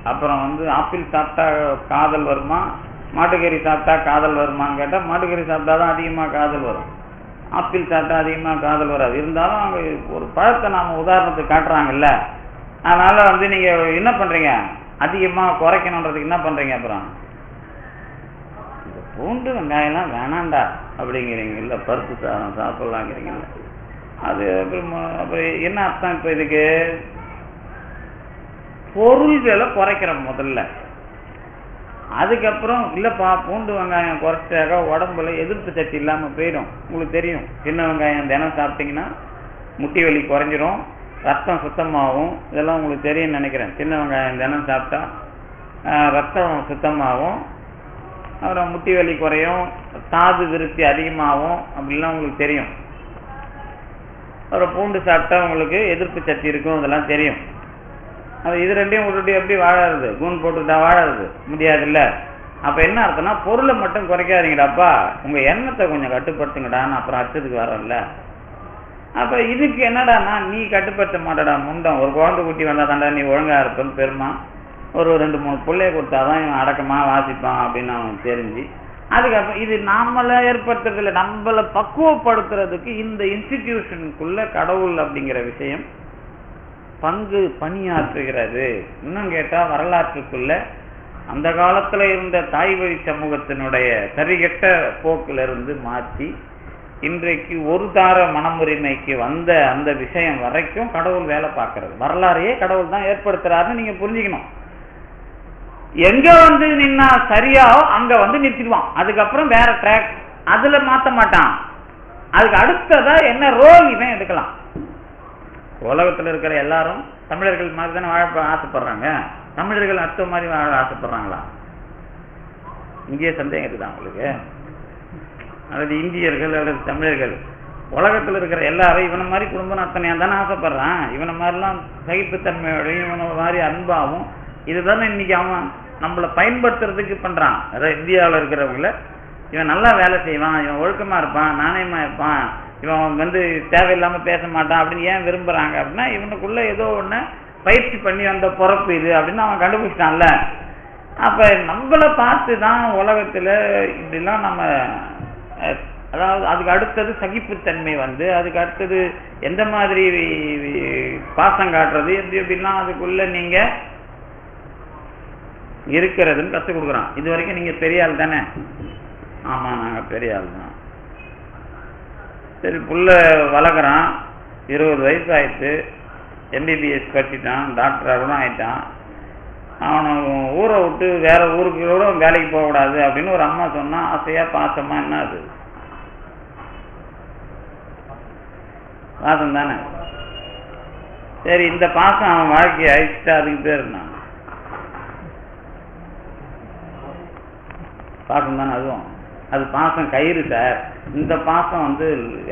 A: அப்புறம் ஆப்பிள் சாப்பிட்டா காதல் வருமா, மாட்டுக்கறி சாப்பிட்டா காதல் வருமான்னு கேட்டா மாட்டுக்கறி சாப்பிட்டாதான் அதிகமா காதல் வரும், ஆப்பிள் சாப்பிட்டா அதிகமா காதல் வராது. இருந்தாலும் அவங்க ஒரு பழத்தை நாம உதாரணத்துக்கு காட்டுறாங்கல்ல, அதனால நீங்க என்ன பண்றீங்க, அதிகமா குறைக்கணுன்றதுக்கு என்ன பண்றீங்க, அப்புறம் பூண்டு வெங்காயம்லாம் வேணாண்டா அப்படிங்கிறீங்கல்ல, பருப்பு சாதம் சாப்பிடலாங்கிறீங்கல்ல, அது அப்புறம் என்ன அர்த்தம்? இப்ப இதுக்கு பொருள்களை குறைக்கிறோம் முதல்ல, அதுக்கப்புறம் இல்லப்பா பூண்டு வெங்காயம் குறைச்சாக உடம்புல எதிர்ப்பு சக்தி இல்லாம போயிடும். உங்களுக்கு தெரியும், சின்ன வெங்காயம் தினம் சாப்பிட்டீங்கன்னா முட்டி வலி குறைஞ்சிரும், ரத்தம் சுத்தமாகும். இதெல்லாம் உங்களுக்கு தெரியும்னு நினைக்கிறேன். சின்ன வெங்காயம் தினம் சாப்பிட்டா ரத்தம் சுத்தமாகும், அப்புறம் முட்டி வலி குறையும், தாது விருத்தி அதிகமாகும், அப்படிலாம் உங்களுக்கு தெரியும். அப்புறம் பூண்டு சாப்பிட்டா உங்களுக்கு எதிர்ப்பு சக்தி இருக்கும், இதெல்லாம் தெரியும். அது இது ரெண்டையும் விட்டுட்டு எப்படி வாழறது? கூன் போட்டுட்டா வாழறது முடியாது இல்ல. அப்ப என்ன அர்த்தம்னா, பொருளை மட்டும் குறைக்காதீங்கடாப்பா, உங்க எண்ணத்தை கொஞ்சம் கட்டுப்படுத்துங்கடான்னு அப்புறம் அர்த்தத்துக்கு வரல. அப்ப இதுக்கு என்னடானா, நீ கட்டுப்படுத்த மாட்டடா முண்டம், ஒரு குழந்தை குட்டி வந்தா தாண்டா நீ ஒழுங்கா இருப்பேன்னு பெருமா ஒரு 2-3 பிள்ளைய கொடுத்தாதான் இவன் அடக்கமா வாசிப்பான் அப்படின்னு அவன் தெரிஞ்சு, அதுக்கப்புறம் இது நாமள ஏற்படுத்துறது இல்லை, நம்மளை பக்குவப்படுத்துறதுக்கு இந்த இன்ஸ்டிடியூஷனுக்குள்ள கடவுள் அப்படிங்கிற விஷயம் பணியாற்றுகிறது. இன்னும் கேட்டா வரலாற்றுக்குள்ள அந்த காலத்துல இருந்த தாய் வழி சமூகத்தினுடைய சரிகட்ட போக்குல இருந்து மாற்றி இன்றைக்கு ஒரு தார மனமுரிமைக்கு வந்த அந்த விஷயம் வரைக்கும் கடவுள் வேலை பார்க்கறது. வரலாறையே கடவுள் தான் ஏற்படுத்துறாருன்னு நீங்க புரிஞ்சுக்கணும். எங்க நின்னா சரியாவோ அங்க நிறுத்திடுவான், அதுக்கப்புறம் வேற ட்ராக் அதுல மாத்த மாட்டான். அதுக்கு அடுத்ததா என்ன ரோல் இவன் எடுக்கலாம். உலகத்துல இருக்கிற எல்லாரும் தமிழர்கள் மாதிரி தானே வாழ ஆசைப்படுறாங்க. தமிழர்கள் அடுத்த மாதிரி வாழ ஆசைப்படுறாங்களா? இங்கேயே சந்தேகம் இருக்குதா உங்களுக்கு? அல்லது இந்தியர்கள் அல்லது தமிழர்கள் உலகத்துல இருக்கிற எல்லாரும் இவனை மாதிரி குடும்பம் அத்தனையா தானே ஆசைப்படுறான். இவனை மாதிரிலாம் சகிப்புத்தன்மையோடையும் இவனை மாதிரி அன்பாவும் இதுதானே இன்னைக்கு அவன் நம்மளை பயன்படுத்துறதுக்கு பண்றான். அதாவது இந்தியாவில் இருக்கிறவங்கள இவன் நல்லா வேலை செய்வான், இவன் ஒழுக்கமா இருப்பான், நாணயமா இருப்பான், இவன் தேவையில்லாம பேச மாட்டான் அப்படின்னு ஏன் விரும்புறாங்க அப்படின்னா, இவனுக்குள்ள ஏதோ ஒண்ணு பயிற்சி பண்ணி வந்த பொறப்பு இது அப்படின்னு அவன் கண்டுபிடிச்சிட்டான்ல. அப்ப நம்மளை பார்த்து தான் உலகத்துல இப்படிலாம் நம்ம, அதாவது அதுக்கு அடுத்தது சகிப்புத்தன்மை அதுக்கு அடுத்தது எந்த மாதிரி பாசம் காட்டுறது எப்படி எப்படிலாம் அதுக்குள்ள நீங்க இருக்கிறதுன்னு கற்றுக் கொடுக்குறான். இது வரைக்கும் நீங்க பெரிய ஆள் தானே? ஆமா நாங்க பெரிய ஆள் தான். சரி, புள்ள வளர்க்குறான், 20 வயசு ஆயிடுச்சு, எம்பிபிஎஸ் படிச்சுட்டான், டாக்டராக கூட ஆயிட்டான். அவனை ஊரை விட்டு வேற ஊருக்கு கூட வேலைக்கு போகக்கூடாது அப்படின்னு ஒரு அம்மா சொன்னா, ஆசையா பாசமா என்ன அது? பாசம் தானே. சரி, இந்த பாசம் அவன் வாழ்க்கையை அழிச்சுட்டா அதுக்கு பேர் என்ன? பாசம் தானே. அதுவும் அது பாசம் கயிறு சார். இந்த பாசம்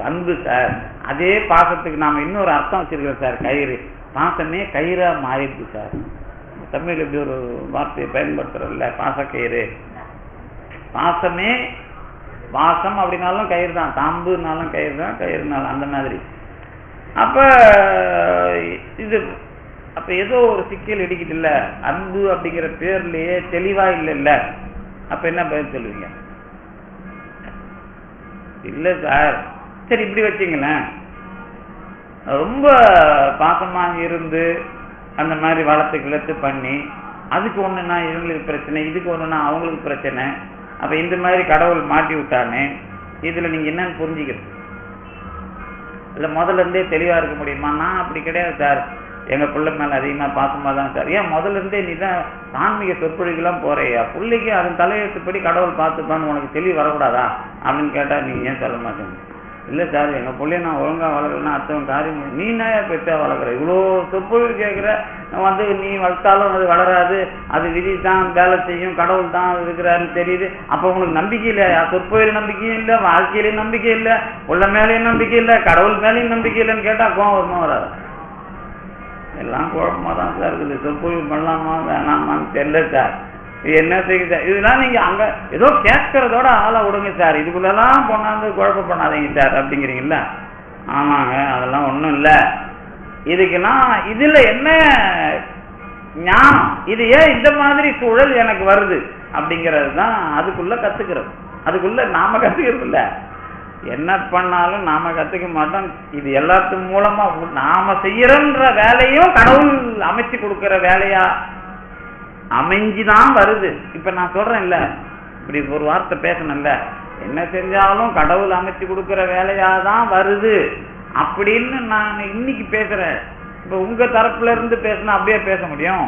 A: அன்பு சார். அதே பாசத்துக்கு நாம இன்னொரு அர்த்தம் வச்சிருக்கிறோம் சார். கயிறு பாசமே கயிறா மாறிடுச்சு சார். தமிழ் எப்படி ஒரு வார்த்தையை பயன்படுத்துறோம்ல, பாசக்கயிறு. பாசமே பாசம் அப்படின்னாலும் கயிறு தான், தாம்புனாலும் கயிறு தான், கயிறுனாலும் அந்த மாதிரி. அப்ப இது அப்ப ஏதோ ஒரு சிக்கல் இடிக்குது இல்ல, அன்பு அப்படிங்கிற பேர்லயே தெளிவா இல்லைல்ல. அப்ப என்ன பதில் சொல்லுவீங்க? இல்ல சார், சரி இப்படி வச்சுங்களேன், ரொம்ப பாசமாக இருந்து அந்த மாதிரி வளர்த்து கிளத்து பண்ணி அதுக்கு ஒண்ணுன்னா இவங்களுக்கு பிரச்சனை, இதுக்கு ஒண்ணுன்னா அவங்களுக்கு பிரச்சனை. அப்ப இந்த மாதிரி கடவுள் மாட்டி விட்டானே, இதுல நீங்க என்னன்னு புரிஞ்சுக்கிறது? இல்ல முதல்ல இருந்தே தெளிவா இருக்க முடியுமா? நான் அப்படி கிடையாது சார், எங்க பிள்ளை மேல அதிகமா பாசமா தான் சார். ஏன் முதல்ல இருந்தே நீ தான் ஆன்மீக சொற்பொழிவுக்கெல்லாம் போறியா, பிள்ளைக்கு அதன் தலையெழுத்துப்படி கடவுள் பார்த்துப்பான்னு உனக்கு தெளிவு வரக்கூடாதா அப்படின்னு கேட்டா நீங்க ஏன் சொல்ல மாட்டேங்க? இல்ல சார், எங்க பிள்ளைய நான் ஒழுங்கா வளர்க்கலன்னா அத்தவன் காரியம் நீ நாயா பெற்றா வளர்க்குற, இவ்வளோ சொற்பொழிவு கேட்குற, நீ வளர்த்தாலும் அது வளராது, அது விதி தான் வேலை செய்யும், கடவுள் தான் இருக்கிறாருன்னு தெரியுது. அப்ப உனக்கு நம்பிக்கை இல்லையா? சொற்பொழிவு நம்பிக்கையும் இல்லை, வாழ்க்கையிலையும் நம்பிக்கை இல்லை, உள்ள மேலேயும் நம்பிக்கை இல்லை, கடவுள் மேலேயும் நம்பிக்கை இல்லைன்னு கேட்டா கோவம் வருமா வராது? எல்லாம் குழப்பமா தான் சார் இருக்குது. சொற்பொழிவு பண்ணலாமா வேணாமான்னு தெரியல சார், இது என்ன செய்யுது சார்? இதெல்லாம் நீங்க அங்க ஏதோ கேட்கறதோட ஆளை விடுங்க சார், இதுக்குள்ளெல்லாம் கொண்டாந்து குழப்பம் பண்ணாதீங்க சார் அப்படிங்கிறீங்களா? ஆமாங்க, அதெல்லாம் ஒண்ணும் இல்லை. இதுக்கெல்லாம் இதுல என்ன ஞானம், இது ஏன் இந்த மாதிரி சூழல் எனக்கு வருது அப்படிங்கிறது தான் அதுக்குள்ள கத்துக்கிறது. அதுக்குள்ள நாம கத்துக்கிறது இல்ல, என்ன பண்ணாலும் நாம கத்துக்க மாட்டோம். இது எல்லாத்துக்கும் மூலமா நாம செய்யறன்ற வேலையும் கடவுள் அமைச்சு கொடுக்கிற வேலையா அமைஞ்சுதான் வருது. இப்ப நான் சொல்றேன் இல்ல, இப்படி ஒரு வார்த்தை பேசணும்ல, என்ன செஞ்சாலும் கடவுள் அமைச்சு கொடுக்கிற வேலையாதான் வருது அப்படின்னு நான் இன்னைக்கு பேசுறேன். இப்ப உங்க தரப்புல இருந்து பேசினா அப்படியே பேச முடியும்?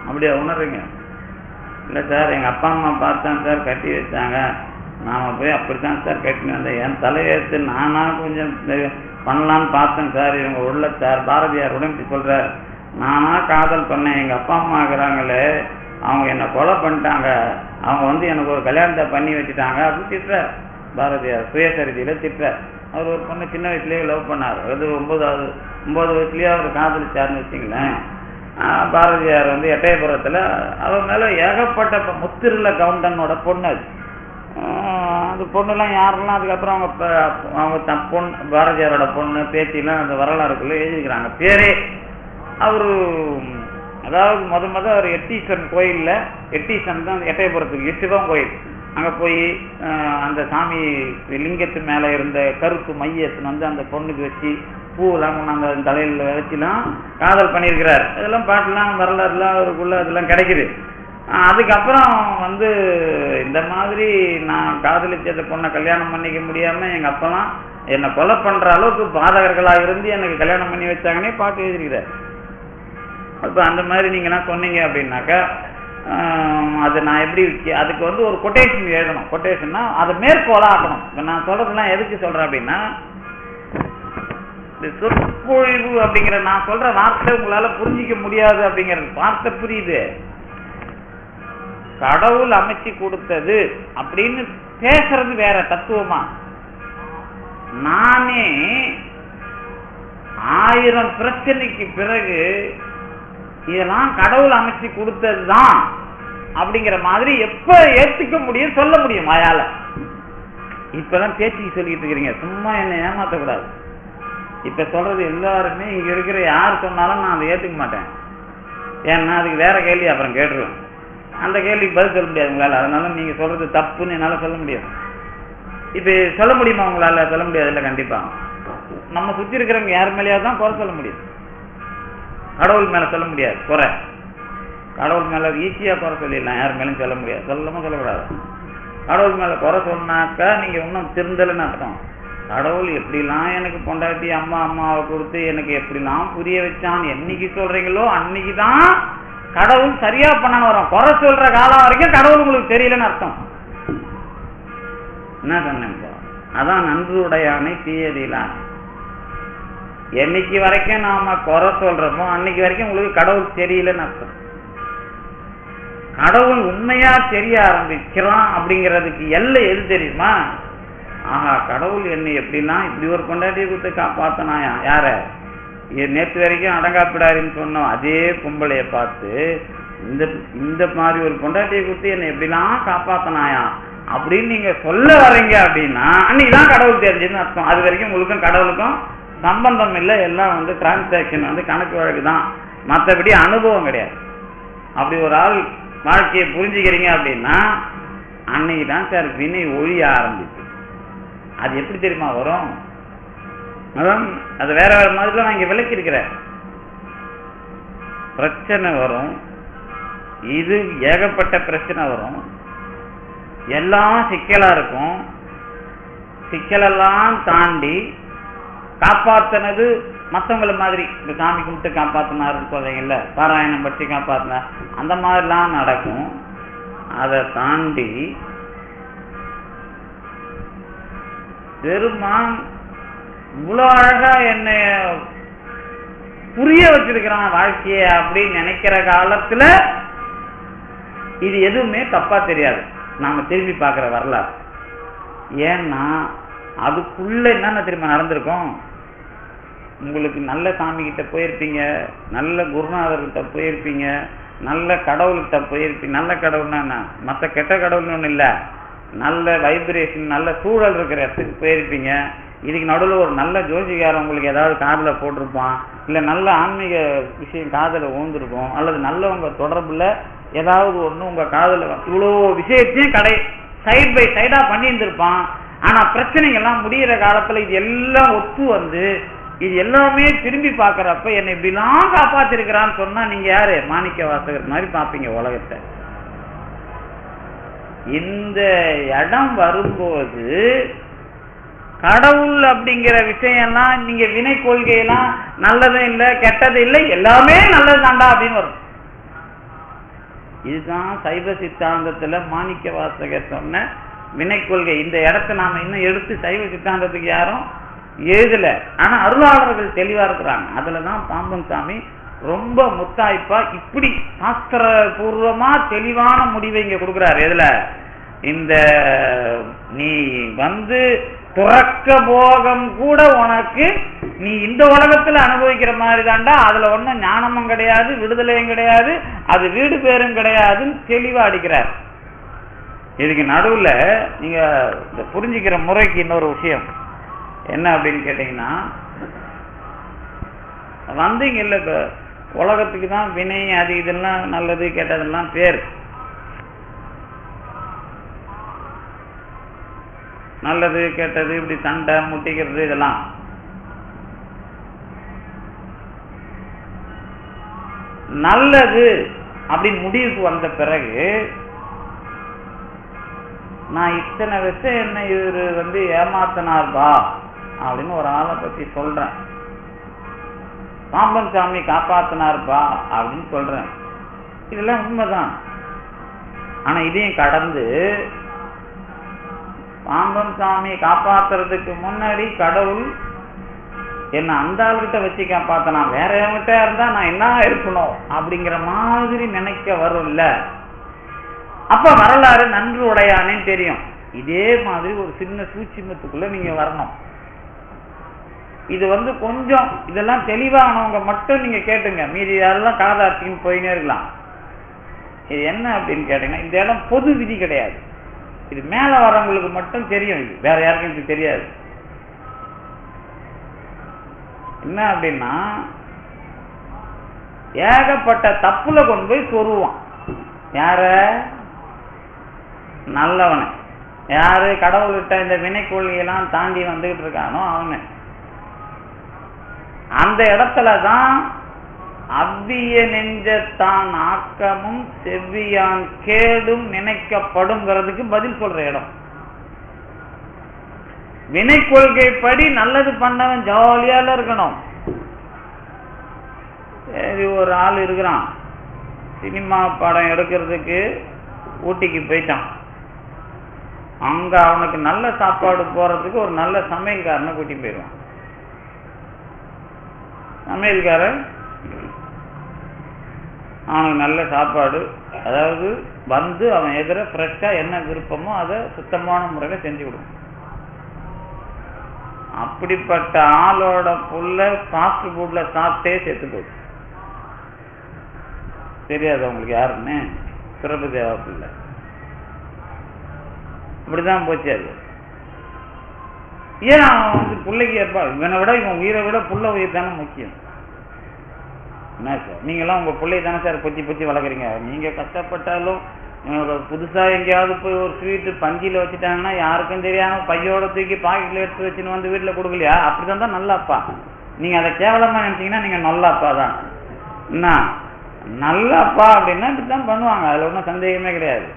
A: அப்படியே உணர்றீங்க? இல்ல சார், எங்க அப்பா அம்மா பார்த்தான் சார் கட்டி வச்சாங்க, நாம போய் அப்படித்தான் சார் கட்டினு வந்தேன், என் தலையெழுத்து நானா கொஞ்சம் பண்ணலான்னு பார்த்தேன் சார், இவங்க உள்ள சார் பாரதியார் உடம்பு சொல்றார், நானா காதல் பண்ணேன், எங்க அப்பா அம்மா இருக்கிறாங்களே அவங்க என்ன கொலை பண்ணிட்டாங்க, அவங்க எனக்கு ஒரு கல்யாணத்தை பண்ணி வச்சுட்டாங்க அப்படின்னு திட்டுறார் பாரதியார். சுயசரிதியில திட்டுறார். அவர் ஒரு பொண்ணு சின்ன வயசுலயே லவ் பண்ணார், அது 9 வயசுலயே அவர் காதலிச்சாருன்னு வச்சுங்களேன். பாரதியார் எட்டயபுரத்துல அவர் மேல ஏகப்பட்ட முத்திருல கவுண்டனோட பொண்ணு அது. அந்த பொண்ணுலாம் யாரெல்லாம் அதுக்கப்புறம் அவங்க பொண்ணு பாரதியாரோட பொண்ணு பேத்திலாம் அந்த வரலாறுக்குள்ள எழுதிக்கிறாங்க பேரே. அவரு அதாவது முத அவர் எட்டீசன் கோயில்ல, எட்டீசன் தான் எட்டயபுரத்துக்கு சிவன் கோயில், அங்க போய் அந்த சாமி லிங்கத்து மேல இருந்த கருப்பு மையத்தின் அந்த பொண்ணுக்கு வச்சு பூவெல்லாம் கொண்டாந்து அந்த தலையில வச்சுலாம் காதல் பண்ணியிருக்கிறார். இதெல்லாம் பாட்டுலாம் வரலாறுலாம் அவருக்குள்ள அதெல்லாம் கிடைக்குது. அதுக்கப்புறம் இந்த மாதிரி நான் காதலிச்சத பொண்ணை கல்யாணம் பண்ணிக்க முடியாம எங்க அப்பெல்லாம் என்னை கொலை பண்ற அளவுக்கு பாதகர்களா இருந்து எனக்கு கல்யாணம் பண்ணி வச்சாங்கன்னே பாட்டு எழுதிருக்கிறார். அப்ப அந்த மாதிரி நீங்க என்ன சொன்னீங்க அப்படின்னாக்கா அது நான் எப்படி அதுக்கு ஒரு கொட்டேஷன் எழுதணும். கொட்டேஷன்னா அதை மேற்கோளா ஆக்கணும். இப்ப நான் சொல்றதுலாம் எதுக்கு சொல்றேன் அப்படின்னா, சொற்பொழிவு அப்படிங்கிற நான் சொல்ற வார்த்தை உங்களால புரிஞ்சிக்க முடியாது அப்படிங்கிறது வார்த்தை புரியுது. கடவுள் அமைச்சு கொடுத்தது அப்படின்னு பேசுறது வேற தத்துவமா. நானே 1000 பிரச்சனைக்கு பிறகு இதெல்லாம் கடவுள் அமைச்சு கொடுத்ததுதான் அப்படிங்கிற மாதிரி எப்ப ஏத்துக்க முடியும், சொல்ல முடியும் வாயால. இப்பதான் பேச்சுக்கு சொல்லிட்டு இருக்கிறீங்க, சும்மா என்ன ஏமாத்தக்கூடாது. இப்ப சொல்றது எல்லாருமே இங்க இருக்கிற யார் சொன்னாலும் நான் அதை ஏத்துக்க மாட்டேன். ஏன்னா அதுக்கு வேற கேள்வி அப்புறம் கேட்டுருவேன். அந்த கேள்விக்கு பதில் சொல்ல முடியாது உங்களால. அதனால நீங்க சொல்றது தப்புன்னு என்னால சொல்ல முடியாது. இப்ப சொல்ல முடியுமா உங்களால? சொல்ல முடியாது இல்ல. கண்டிப்பா நம்ம சுத்தி இருக்கிறவங்க யார் மேலேயாவது தான் குறை சொல்ல முடியும். கடவுள் மேல சொல்ல முடியாது குறை. கடவுள் மேல ஈஸியா குறை சொல்லிடலாம், யார் மேலும் சொல்ல முடியாது. சொல்லக்கூடாது. கடவுள் மேல குறை சொன்னாக்கா நீங்க இன்னும் திருந்தலன்னு அர்த்தம். கடவுள் எப்படிலாம் எனக்கு பொண்டாட்டி அம்மாவை கொடுத்து எனக்கு எப்படிலாம் புரிய வச்சான் என்னைக்கு சொல்றீங்களோ அன்னைக்குதான் கடவுள் சரியா பண்ணான்னு வரும். குறை சொல்ற காலம் வரைக்கும் கடவுள் உங்களுக்கு தெரியலன்னு அர்த்தம். என்ன சொன்னேன்? அதான் நன்றுடையானை தீயதிலான். என்னைக்கு வரைக்கும் நாம குறை சொல்றோமோ அன்னைக்கு வரைக்கும் உங்களுக்கு கடவுள் தெரியலன்னு அர்த்தம். கடவுள் உண்மையா தெரிய ஆரம்பிக்கிறான் அப்படிங்கிறதுக்கு எல்லை எது தெரியுமா? ஆஹா, கடவுள் என்னை எப்படிலாம் இப்படி ஒரு கொண்டாட்டியை கொடுத்து காப்பாத்தனாயா யார நேற்று வரைக்கும் அடங்காப்பிடாரின்னு சொன்னோம் அதே பொம்பளைய பார்த்து இந்த இந்த மாதிரி ஒரு பொண்டாட்டியை கொடுத்து என்னை எப்படிலாம் காப்பாத்தினாயா அப்படின்னு நீங்க சொல்ல வர்றீங்க அப்படின்னா அன்னைக்குதான் கடவுள் தெரிஞ்சதுன்னு அர்த்தம். அது வரைக்கும் உங்களுக்கும் கடவுளுக்கும் சம்பந்தம் இல்லை, எல்லாம் வந்து டிரான்சாக்சன் வந்து கணக்கு வழக்கு தான், மற்றபடி அனுபவம் கிடையாது. அப்படி ஒரு ஆள் வாழ்க்கையை புரிஞ்சுக்கிறீங்க அப்படின்னா அன்னைக்கு தான் சார் வினை ஒழிய ஆரம்பிச்சு. அது எப்படி தெரியுமா வரும்? அதான் அது வேற வேற மாதிரிலாம் நான் இங்க விளக்கி இருக்கிறேன். பிரச்சனை வரும், இது ஏகப்பட்ட பிரச்சனை வரும், எல்லாம் சிக்கலா இருக்கும். சிக்கலெல்லாம் தாண்டி காப்பாத்தினது மற்றவங்களை மாதிரி இந்த சாமி கும்பிட்டு காப்பாத்தினாருன்னு சொல்றீங்கல்ல, பாராயணம் பற்றி காப்பாத்தினார், அந்த மாதிரிலாம் நடக்கும். அதை தாண்டி பெருமான் இவ்வளோ அழகா என்னை புரிய வச்சிருக்கிறான் வாழ்க்கைய அப்படின்னு நினைக்கிற காலத்துல இது எதுவுமே தப்பா தெரியாது நாம திரும்பி பார்க்கிற வரலாறு. ஏன்னா அதுக்குள்ள என்னென்ன திரும்ப நடந்திருக்கும். உங்களுக்கு நல்ல சாமி கிட்ட போயிருப்பீங்க, நல்ல குருநாதர்கிட்ட போயிருப்பீங்க, நல்ல கடவுள்கிட்ட போயிருப்பீங்க. நல்ல கடவுள்னா என்ன, மற்ற கெட்ட கடவுள்னு ஒண்ணு இல்லை, நல்ல வைப்ரேஷன் நல்ல சூழல் இருக்கிற இடத்துக்கு போயிருப்பீங்க. இதுக்கு நடுவில் ஒரு நல்ல ஜோசிகாரம் உங்களுக்கு ஏதாவது காதில் போட்டிருப்பான், இல்லை நல்ல ஆன்மீக விஷயம் காதில் ஊந்துருக்கும், அல்லது நல்லவங்க தொடர்புல ஏதாவது ஒன்று உங்க காதில் இவ்வளோ விஷயத்தையும் சைட் பை சைடா பண்ணி இருந்திருப்பான். ஆனா பிரச்சனைகள்லாம் முடிகிற காலத்துல இது எல்லாம் ஒத்து வந்து இது எல்லாமே திரும்பி பார்க்கறப்ப என்னை இப்படிலாம் காப்பாத்திருக்கிறான்னு சொன்னா நீங்க யாரு? மாணிக்க வாசகர் மாதிரி பார்ப்பீங்க உலகத்தை. இந்த இடம் வரும்போது கடவுள் அப்படிங்கிற விஷயம்லாம் நீங்க வினை கொள்கையெல்லாம் நல்லதும் இல்லை கெட்டது இல்லை எல்லாமே நல்லது தாண்டா அப்படின்னு வரும். இதுதான் சைவ சித்தாந்தத்துல மாணிக்க வாசகர் சொன்ன வினை கொள்கை. இந்த இடத்த நாம இன்னும் எடுத்து சைவ சித்தாந்தத்துக்கு யாரும் எழுதல, ஆனா அருளாளர்கள் தெளிவா இருக்கிறாங்க. அதுலதான் பாம்பன் சாமி ரொம்ப முத்தாய்ப்பா இப்படி சாஸ்திர பூர்வமா தெளிவான முடிவை இங்க கொடுக்குறாரு. எதுல? இந்த நீ வந்து துறக்க போகம் கூட உனக்கு நீ இந்த உலகத்துல அனுபவிக்கிற மாதிரி தாண்டா, அதுல ஒன்னும் ஞானமும் கிடையாது விடுதலையும் கிடையாது, அது வீடு பேரும் கிடையாதுன்னு தெளிவா அடிக்கிறார். இதுக்கு நடுவுல நீங்க புரிஞ்சுக்கிற முறைக்கு இன்னொரு விஷயம் என்ன அப்படின்னு கேட்டீங்கன்னா, வந்தீங்க இல்ல இப்ப உலகத்துக்கு தான் வினை அது இதெல்லாம் நல்லது கெட்டதெல்லாம் பேர். நல்லது கெட்டது இப்படி சண்டை முட்டிக்கிறது இதெல்லாம் நல்லது அப்படின்னு முடிவுக்கு வந்த பிறகு நான் இத்தனை விஷயம் என்ன இவரு வந்து ஏமாத்தினார்பா அப்படின்னு ஒரு ஆளை பத்தி சொல்றேன், பாம்பன் சாமி காப்பாத்தினார்பா அப்படின்னு சொல்றேன். இதெல்லாம் உண்மைதான். ஆனா இதையும் கடந்து பாம்பன் சாமி காப்பாத்துறதுக்கு முன்னாடி கடவுள் என்ன அந்த ஆள்கிட்ட வச்சு காப்பாத்தினா, வேற எவங்கிட்ட இருந்தா நான் என்ன இருக்கணும் அப்படிங்கிற மாதிரி நினைக்க வரும்ல. அப்ப வரலாறு நன்று உடையானேன்னு தெரியும். இதே மாதிரி ஒரு சின்ன சூட்சுமத்துக்குள்ள நீங்க வரணும். இது வந்து கொஞ்சம் இதெல்லாம் தெளிவானவங்க மட்டும் நீங்க கேட்டுங்க, மீதி யாரெல்லாம் காதாட்டின்னு போயினே இருக்கலாம். இது என்ன அப்படின்னு கேட்டீங்கன்னா, இந்த இடம் பொது விதி கிடையாது, இது மேல வரவங்களுக்கு மட்டும் தெரியும், இது வேற யாருக்கும் இது தெரியாது. என்ன அப்படின்னா, ஏகப்பட்ட தப்புல கொண்டு போய் சொருவான். யார? நல்லவனை. யாரு? கடவுள்கிட்ட இந்த வினை கொள்கையெல்லாம் தாண்டி வந்துகிட்டு இருக்கானோ அவனு. அந்த இடத்துலதான் அவ்விய நெஞ்சத்தான் ஆக்கமும் செவ்வியான் கேடும் நினைக்கப்படுங்கிறதுக்கு பதில் சொல்ற இடம். வினை கொள்கைப்படி நல்லது பண்ணவன் ஜாலியால இருக்கணும். சரி, ஒரு ஆள் இருக்கிறான், சினிமா படம் எடுக்கிறதுக்கு ஊட்டிக்கு போயிட்டான். அங்க அவனுக்கு நல்ல சாப்பாடு போறதுக்கு ஒரு நல்ல சமையல்காரனை கூட்டி போயிடுவான். சமையல்காரன் அவனுக்கு நல்ல சாப்பாடு, அதாவது வந்து அவன் எதிர ஃப்ரெஷ்ஷா என்ன விருப்பமோ அதை சுத்தமான முறையில செஞ்சு விடுவான். அப்படிப்பட்ட ஆளோட புள்ள ஃபாஸ்ட் ஃபுட்ல சாப்பிட்டே செத்து போச்சு. தெரியாது உங்களுக்கு யாருன்னு? பிரபுதேவா புள்ள. இப்படிதான் போச்சு அது. ஏன் அவன் வந்து பிள்ளைக்கு ஏற்பா இவனை விட இவன் உயிரை விட புள்ள உயிர் தானே முக்கியம். என்ன சார் நீங்களாம் உங்க பிள்ளை தானே சார் பொச்சி பொச்சி வளர்க்குறீங்க. நீங்க கஷ்டப்பட்டாலும் புதுசா எங்கேயாவது போய் ஒரு ஸ்வீட்டு பஞ்சில வச்சுட்டாங்கன்னா யாருக்கும் தெரியாம பையோட தூக்கி பாக்கெட்ல எடுத்து வச்சுன்னு வந்து வீட்டுல கொடுக்கலையா? அப்படிதான் தான் நல்ல அப்பா. நீங்க அதை கேவலமா நினைச்சீங்கன்னா நீங்க நல்ல அப்பா தான். என்ன நல்ல அப்பா அப்படின்னா இப்படித்தான் பண்ணுவாங்க. அதுல ஒன்றும் சந்தேகமே கிடையாது.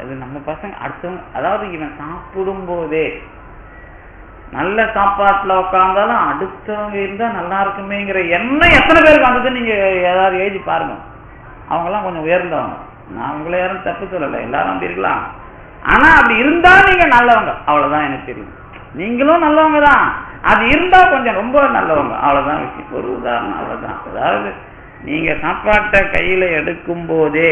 A: இது நம்ம பசங்க அடுத்தவங்க, அதாவது இவன் சாப்பிடும் போதே நல்ல சாப்பாட்டுல உட்காந்தாலும் அடுத்தவங்க இருந்தா நல்லா இருக்குமேங்கிற எண்ணம் எத்தனை பேருக்கு வந்தது நீங்க ஏதாவது எழுதி பாருங்க. அவங்கெல்லாம் கொஞ்சம் உயர்ந்தவங்க. நான் உங்களை யாரும் தப்பு சொல்லலை, எல்லாரும் அப்படி இருக்கலாம். ஆனா அப்படி இருந்தா நீங்க நல்லவங்க, அவ்வளவுதான் எனக்கு தெரியும். நீங்களும் நல்லவங்க தான், அது இருந்தா கொஞ்சம் ரொம்ப நல்லவங்க, அவ்வளவுதான் விஷயம். ஒரு உதாரணம் அவ்வளவுதான். அதாவது நீங்க சாப்பாட்டை கையில எடுக்கும் போதே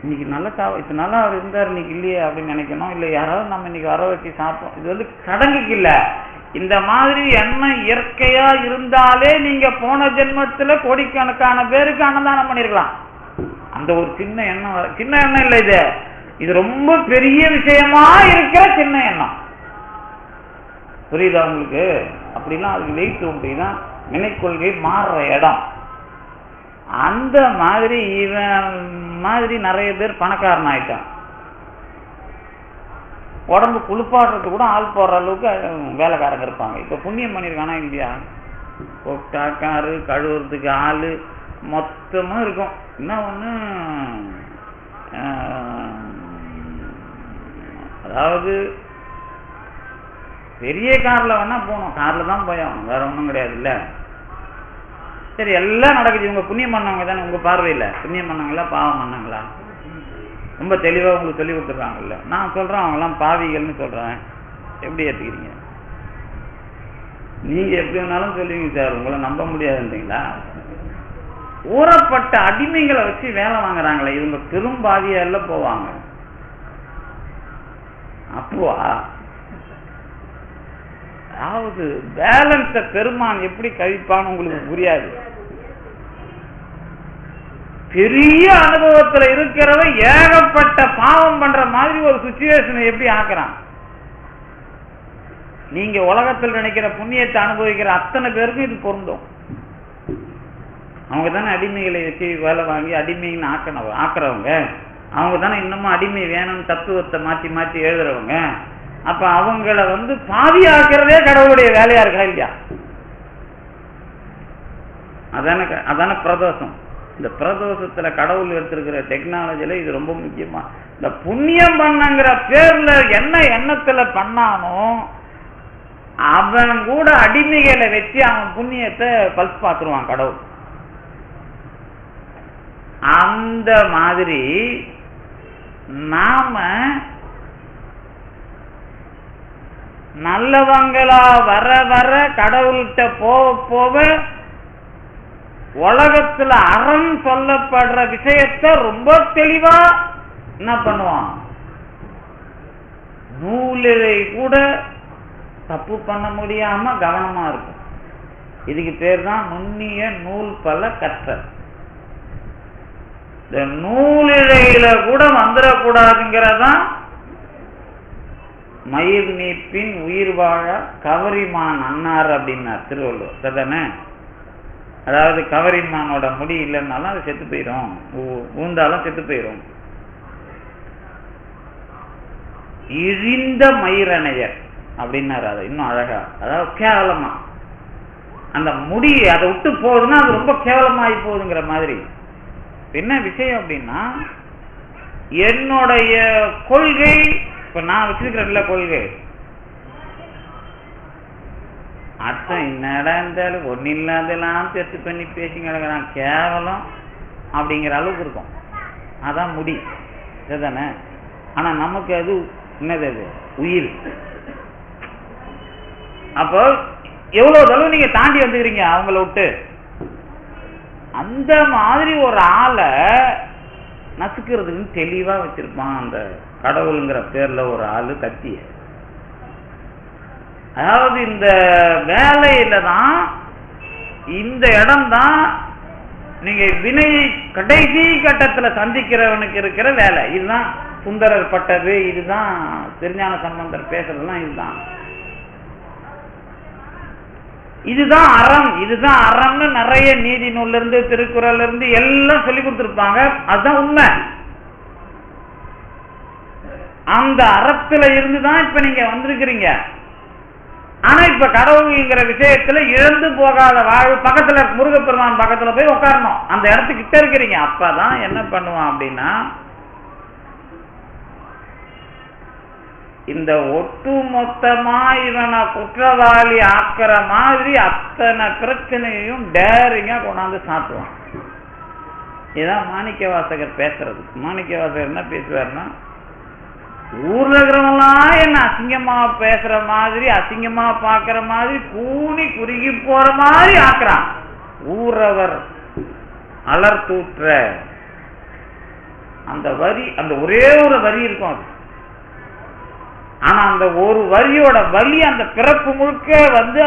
A: இன்னைக்கு நல்ல இப்ப நல்லா அவர் இருந்தார் இன்னைக்கு இல்லையே அப்படின்னு நினைக்கணும். இல்லை யாராவது நம்ம இன்னைக்கு வர வச்சு சாப்பிட்டோம், இது வந்து சடங்குக்கு இல்லை. இந்த மாதிரி எண்ணம் இயற்கையா இருந்தாலே நீங்க போன ஜென்மத்துல கோடிக்கணக்கான பேருக்கு அன்னதானம் பண்ணிருக்கலாம். அந்த ஒரு சின்ன எண்ணம், சின்ன எண்ணம் இல்லை இது, இது ரொம்ப பெரிய விஷயமா இருக்கிற சின்ன எண்ணம். புரியுதா உங்களுக்கு? அப்படிலாம் அதுக்கு வெயிட் உண்டுதான் நினைக்கொள்கை மாறுற இடம். அந்த மாதிரி இவன் மாதிரி நிறைய பேர் பணக்காரன் ஆயிட்டான். உடம்பு குளிப்பாடுறது கூட ஆள் போடுற அளவுக்கு வேலைக்காரங்க இருப்பாங்க. இப்ப புண்ணியம் பண்ணிருக்கானா இல்லையா? காரு கழுவுறதுக்கு ஆளு மொத்தமா இருக்கும். என்ன ஒண்ணு, அதாவது பெரிய கார்ல வேணா போகணும், கார்ல தான் போயாகணும், வேற ஒன்றும் கிடையாது. இல்ல சரி எல்லாம் நடக்குது. இவங்க புண்ணியம் பண்ணவங்க தானே உங்க பார்வையில? புண்ணியம் பண்ணவங்களா பாவம் பண்ணாங்களா? ரொம்ப தெளிவா உங்களுக்கு சொல்லி கொடுத்துருக்காங்கல்ல. நான் சொல்றேன் அவங்கெல்லாம் பாவிகள்னு சொல்றேன். எப்படி ஏத்துக்கிறீங்க? நீங்க எப்படி வேணாலும் சொல்லுவீங்க சார், உங்களை நம்ப முடியாதுன்றீங்களா? ஊறப்பட்ட அடிமைகளை வச்சு வேலை வாங்குறாங்களே இவங்க பெரும் பாதியால போவாங்க. அப்போவா? அதாவது பேலன்ஸ பெருமான் எப்படி கழிப்பான்னு உங்களுக்கு புரியாது. பெரிய அனுபவத்துல இருக்கிறவ ஏகப்பட்ட பாவம் பண்ற மாதிரி ஒரு சிச்சுவேஷனை எப்படி ஆக்குறான். நீங்க உலகத்தில் நினைக்கிற புண்ணியத்தை அனுபவிக்கிற அத்தனை பேருக்கும் இது பொருந்தும். அவங்க தானே அடிமைகளை வச்சு வேலை வாங்கி அடிமைன்னு ஆக்குறவங்க. அவங்க தானே இன்னமும் அடிமை வேணும்னு தத்துவத்தை மாற்றி மாற்றி எழுதுறவங்க. அப்ப அவங்கள வந்து பாவி ஆக்குறதே கடவுளுடைய வேலையா இருக்கா இல்லையா? அதான பிரதோஷம். இந்த பிரதோஷத்துல கடவுள் எடுத்திருக்கிற டெக்னாலஜில இது ரொம்ப முக்கியமா. இந்த புண்ணியம் பண்ணங்கிற பேர்ல என்ன எண்ணத்துல பண்ணானோ அவன் கூட அடிமைகளை வச்சு அவன் புண்ணியத்தை பல்ஸ் பார்த்துருவான் கடவுள். அந்த மாதிரி நாம நல்லவங்களா வர வர கடவுள்கிட்ட போக போக உலகத்துல அறம் சொல்லப்படுற விஷயத்தை ரொம்ப தெளிவா என்ன பண்ணுவான், நூலிழை கூட தப்பு பண்ண முடியாம கவனமா இருக்கும். இதுக்கு பேர் தான் நுண்ணிய நூல் பல கற்றல். இந்த நூலிழையில கூட வந்துடக்கூடாதுங்கிறதான் மயிர் நீப்பின் உயிர் வாழ கவரிமான் அன்னார் அப்படின்னார் திருவள்ளுவர். சரிதானே? அதாவது கவரிமானோட முடி இல்லைன்னாலும் அது செத்து போயிடும், ஊந்தாலும் செத்து போயிடும். இழிந்த மயிரணையர் அப்படின்னாரு. அதை இன்னும் அழகா, அதாவது கேவலமா அந்த முடி அதை விட்டு போகுதுன்னா அது ரொம்ப கேவலமாகி போகுதுங்கிற மாதிரி. என்ன விஷயம் அப்படின்னா, என்னுடைய கொள்கை, இப்ப நான் வச்சிருக்கிறேன்ல கொள்கை, அர்த்தம் என்னடா இருந்தாலும் ஒன்னு இல்லாதெல்லாம் டெஸ்ட் பண்ணி பேசி கிடக்கிறான் கேவலம் அப்படிங்கிற அளவுக்கு இருக்கும். அதான் முடி, சரிதானே? ஆனா நமக்கு அது என்னது, அது உயிர். அப்போ எவ்வளவு தளவு நீங்க தாண்டி வந்துக்கிறீங்க அவங்கள விட்டு. அந்த மாதிரி ஒரு ஆளை நசுக்கிறதுக்குன்னு தெளிவா வச்சிருப்பான் அந்த கடவுளுங்கிற பேர்ல ஒரு ஆளு கத்திய. அதாவது இந்த வேலையில தான், இந்த இடம் தான் நீங்க வினையை கடைசி கட்டத்துல சந்திக்கிறவனுக்கு இருக்கிற வேலை. இதுதான் சுந்தரர் பட்டது, இதுதான் திருஞான சம்பந்தர் பேசுறதுலாம் இதுதான். இதுதான் அறம், இதுதான் அறம்னு நிறைய நீதி நூல்ல இருந்து திருக்குறள்ல இருந்து எல்லாம் சொல்லி கொடுத்திருப்பாங்க. அதுதான் உண்மை. அந்த அறத்துல இருந்துதான் இப்ப நீங்க வந்திருக்கிறீங்க. ஆனா இப்ப கடவுள்ங்கிற விஷயத்துல இழந்து போகாத வாழ்வு, பக்கத்துல முருகப்பெருமான் பக்கத்துல போய் உட்காரணும், அந்த இடத்துக்கிட்ட இருக்கிறீங்க. அப்பதான் என்ன பண்ணுவான் அப்படின்னா, இந்த ஒட்டுமொத்தமா இவனை குற்றவாளி ஆக்கிற மாதிரி அத்தனை பிரச்சனையும் டேரிங்கா கொண்டாந்து சாத்துவான். இதான் மாணிக்க வாசகர் பேசுறது. மாணிக்க வாசகர் என்ன பேசுவார்னா, ஊர்ல இருக்கிறவங்களாம் என்ன அசிங்கமா பேசுற மாதிரி, அசிங்கமா பாக்குற மாதிரி, கூனி குறுகி போற மாதிரி ஆக்குறான். ஊரவர் அலர்த்தூற்ற அந்த வரி, அந்த ஒரே ஒரு வரி இருக்கும் அது. ஆனா அந்த ஒரு வரியோட வலி அந்த பிறப்பு முழுக்க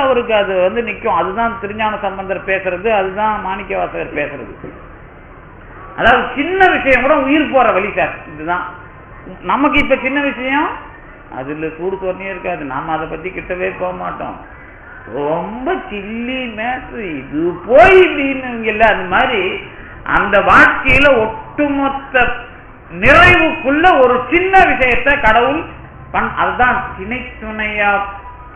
A: அவருக்கு அது நிற்கும். அதுதான் திருஞான சம்பந்தர் பேசுறது, அதுதான் மாணிக்க வாசகர் பேசுறது. அதாவது சின்ன விஷயம் கூட உயிர் போற வழி சார். இதுதான் நமக்கு இப்ப சின்ன விஷயம், அதுல சூடு தோணியே இருக்காது, நாம அதை பத்தி கிட்டவே போக மாட்டோம். ரொம்ப சில்லி மேட்ரு, இது போய் இப்படின்னு இல்ல. அது மாதிரி அந்த வாழ்க்கையில ஒட்டுமொத்த நிறைவுக்குள்ள ஒரு சின்ன விஷயத்தை கடவுள் அதுதான் திணை துணையா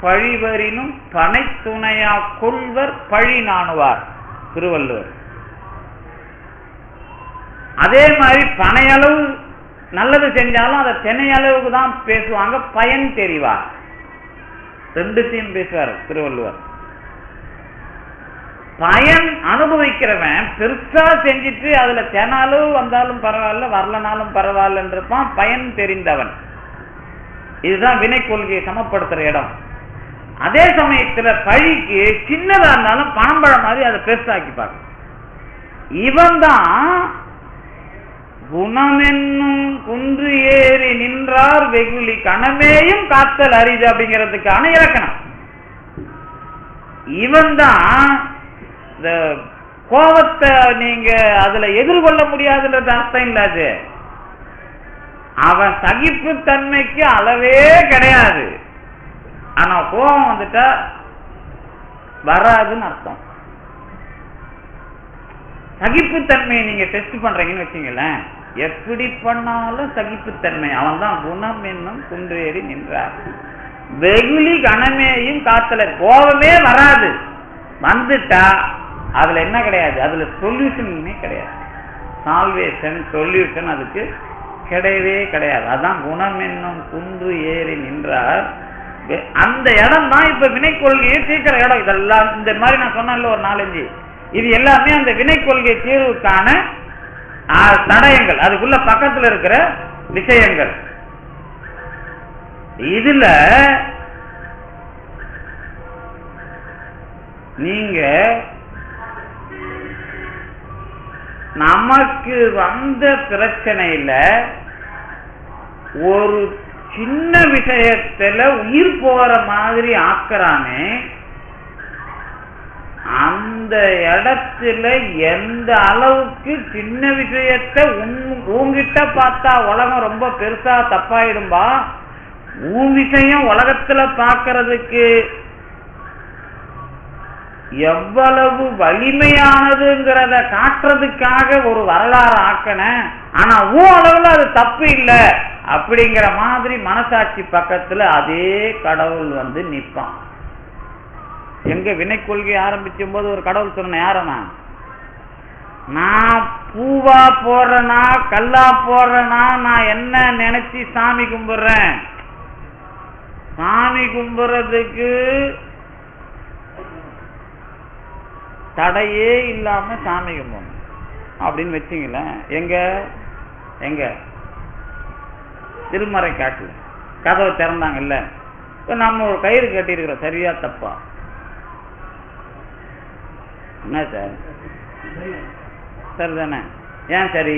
A: பழிவரினும் பனை துணையா கொள்வர் பழி நாணுவார் திருவள்ளுவர். அதே மாதிரி பனையளவு நல்லது செஞ்சாலும் அதை தென்னை அளவுக்கு தான் பேசுவாங்க, பயன் தெரிவார். ரெண்டுத்தையும் பேசுவார் திருவள்ளுவர். பயன் அனுபவிக்கிறவன் பெருசா செஞ்சிட்டு அதுல தென்னை அளவு வந்தாலும் பரவாயில்ல, வரலனாலும் பரவாயில்லன்றிருப்பான் பயன் தெரிந்தவன். இதுதான் வினை கொள்கையை சமப்படுத்துற இடம். அதே சமயத்துல பழிக்கு சின்னதா இருந்தாலும் பணம்பழம் மாதிரி அதை பெருசாக்கிப்பாங்க. இவன் தான் குணமென்னும் குன்று ஏறி நின்றார் வெகுளி கணமேயும் காத்தல் அரிது அப்படிங்கிறதுக்கான இலக்கணம். இவன் தான் இந்த கோபத்தை நீங்க அதுல எதிர்கொள்ள முடியாதுன்றது அர்த்தம் இல்லாது. அவன் சகிப்பு தன்மைக்கு அளவே கிடையாது. ஆனா கோபம் வந்துட்டா வராதுன்னு அர்த்தம். சகிப்புத்தன்மையை நீங்க டெஸ்ட் பண்றீங்கன்னு வச்சீங்களேன், எப்படி பண்ணாலும் சகிப்புத்தன்மை. அவன் தான் குணம் என்னும் குன்றேறி நின்றார் வெகுளி கணமேயும் காத்தலர். கோபமே வராது, வந்துட்டா அதுல என்ன கிடையாது, அதுல சொல்யூஷன் கிடையாது. சால்வேஷன் சொல்யூஷன் அதுக்கு கிடையவே கிடையாது. அதான் குணம் என்னும் குன்று ஏறி நின்றார். அந்த இடம் தான் இப்ப வினை கொள்கையை தீர்க்கிற இடம். இதெல்லாம் இந்த மாதிரி நான் சொன்னேன்ல ஒரு 4-5, இது எல்லாமே அந்த வினை கொள்கை தீர்வுக்கான தடயங்கள், அதுக்குள்ள பக்கத்துல இருக்கிற விஷயங்கள். இதுல நீங்க நமக்கு வந்த பிரச்சனையில ஒரு சின்ன விஷயத்துல உயிர் போற மாதிரி ஆக்குறானே, அந்த இடத்துல எந்த அளவுக்கு சின்ன விஷயத்தை உங்கிட்ட பார்த்தா உலகம் ரொம்ப பெருசா தப்பாயிடும்பா, உன் விஷயம் உலகத்துல பார்க்கறதுக்கு எவ்வளவு வலிமையானதுங்கிறத காட்டுறதுக்காக ஒரு வரலாறு ஆக்கன. ஆனா உன் அளவுல அது தப்பு இல்லை அப்படிங்கிற மாதிரி மனசாட்சி பக்கத்துல அதே கடவுள் நிற்பான். எங்க வினை கொள்கை ஆரம்பிக்கும் போது ஒரு கடவுள் சொன்ன, யாரனா நான் பூவா போடுறேனா கல்லா போடுறேனா, நான் என்ன நினைச்சு சாமி கும்பிடுறேன், சாமி கும்பிடுறதுக்கு தடையே இல்லாம சாமி கும்பிடணும் அப்படின்னு வச்சிங்களேன். எங்க எங்க திருமறை காட்டுல கதவை திறந்தாங்கல்ல, நம்ம ஒரு கயிறு கட்டியிருக்கிறோம், சரியா தப்பா? என்ன சார், சரிதானே? ஏன் சரி?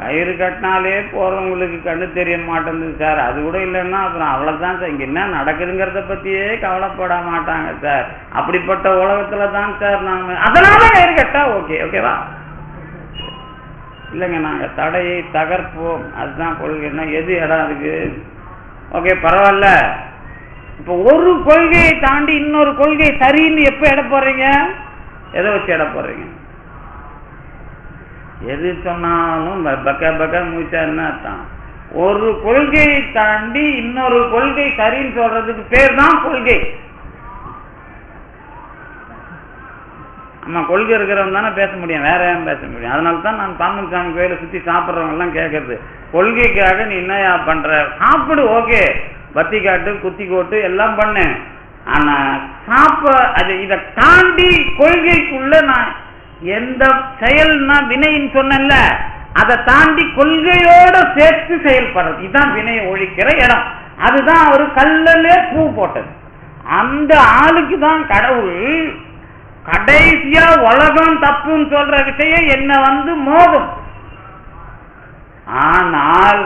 A: கயிறு கட்டினாலே போறவங்களுக்கு கண்ணு தெரிய மாட்டேங்குது சார். அது கூட இல்லைன்னா அப்புறம் அவ்வளவுதான் சார், இங்க என்ன நடக்குதுங்கிறத பத்தியே கவலைப்பட மாட்டாங்க சார். அப்படிப்பட்ட உலகத்துல தான் சார் நாம, அதனால கயிறு கட்டா ஓகேவா இல்லைங்க, நாங்க தடையை தகர்ப்போம், அதுதான் கொள்கைன்னா. எது இடம் அதுக்கு? ஓகே பரவாயில்ல. இப்ப ஒரு கொள்கையை தாண்டி இன்னொரு கொள்கை சரின்னு எப்ப எட போறீங்க? எதை வச்சு எட போறீங்க? எது சொன்னாலும் பக்க மூச்சா என்ன அர்த்தம்? ஒரு கொள்கையை தாண்டி இன்னொரு கொள்கை சரின்னு சொல்றதுக்கு பேர் தான் கொள்கை. ஆமா, கொள்கை இருக்கிறவங்க தானே பேச முடியும், வேற ஏன் பேச முடியும்? அதனால தான் நான் பாம்பன் சாமி கோயிலை சுத்தி சாப்பிட்றவங்க எல்லாம் கேட்கறது, கொள்கைக்காக நீ என்னையா பண்ற? சாப்பிடு, ஓகே, பத்தி காட்டு, குத்தி கோட்டு எல்லாம் பண்ணு, ஆனா அது இதை தாண்டி கொள்கைக்குள்ள நான் எந்த செயல்னா வினைன்னு சொன்னேன்ல, அதை தாண்டி கொள்கையோட சேர்த்து செயல்படுறது, இதுதான் வினையை ஒழிக்கிற இடம். அதுதான் அவரு கல்லே பூ போட்டது. அந்த ஆளுக்கு தான் கடவுள் கடைசியா உலகம் தப்புன்னு சொல்ற விஷயம் என்ன மோதும். ஆனால்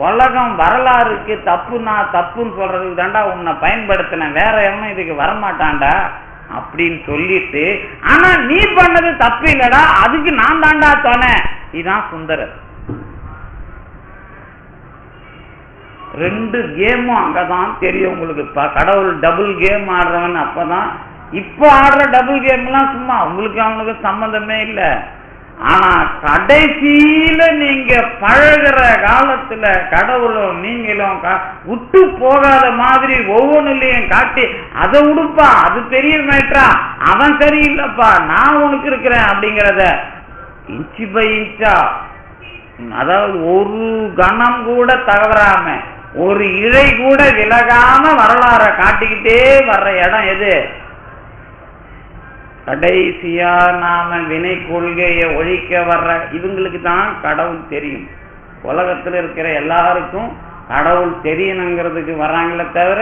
A: உலகம் வரலாறுக்கு தப்புன்னா தப்புன்னு சொல்றதுக்கு தாண்டா உன்னை பயன்படுத்தின, வேற எவனும் இதுக்கு வரமாட்டான்டா அப்படின்னு சொல்லிட்டு, ஆனா நீ பண்ணது தப்பு இல்லடா, அதுக்கு நான் தாண்டா சொன்னேன். இதுதான் சுந்தரர். ரெண்டு கேமும் அங்கதான் தெரியும் உங்களுக்கு. கடவுள் டபுள் கேம் ஆடுறவன் அப்பதான். இப்ப ஆடுற டபுள் கேம் எல்லாம் சும்மா உங்களுக்கு அவனுக்கு சம்பந்தமே இல்லை. ஆனா கடைசியில நீங்க பழகிற காலத்துல கடவுளும் நீங்களும் விட்டு போகாத மாதிரி ஒவ்வொன்றுலையும் காட்டி, அதை உடுப்பா, அது பெரிய மேட்டரா, அவன் சரியில்லைப்பா, நான் உனக்கு இருக்கிறேன் அப்படிங்கிறத இன்ச்சு பை இன்ச்சா, அதாவது ஒரு கணம் கூட தவறாம, ஒரு இழை கூட விலகாம வரலாற காட்டிக்கிட்டே வர்ற இடம் எது? கடைசியா நாம வினை கொள்கையை ஒழிக்க வர்ற இவங்களுக்கு தான் கடவுள் தெரியும். உலகத்துல இருக்கிற எல்லாருக்கும் கடவுள் தெரியணுங்கிறதுக்கு வர்றாங்களே தவிர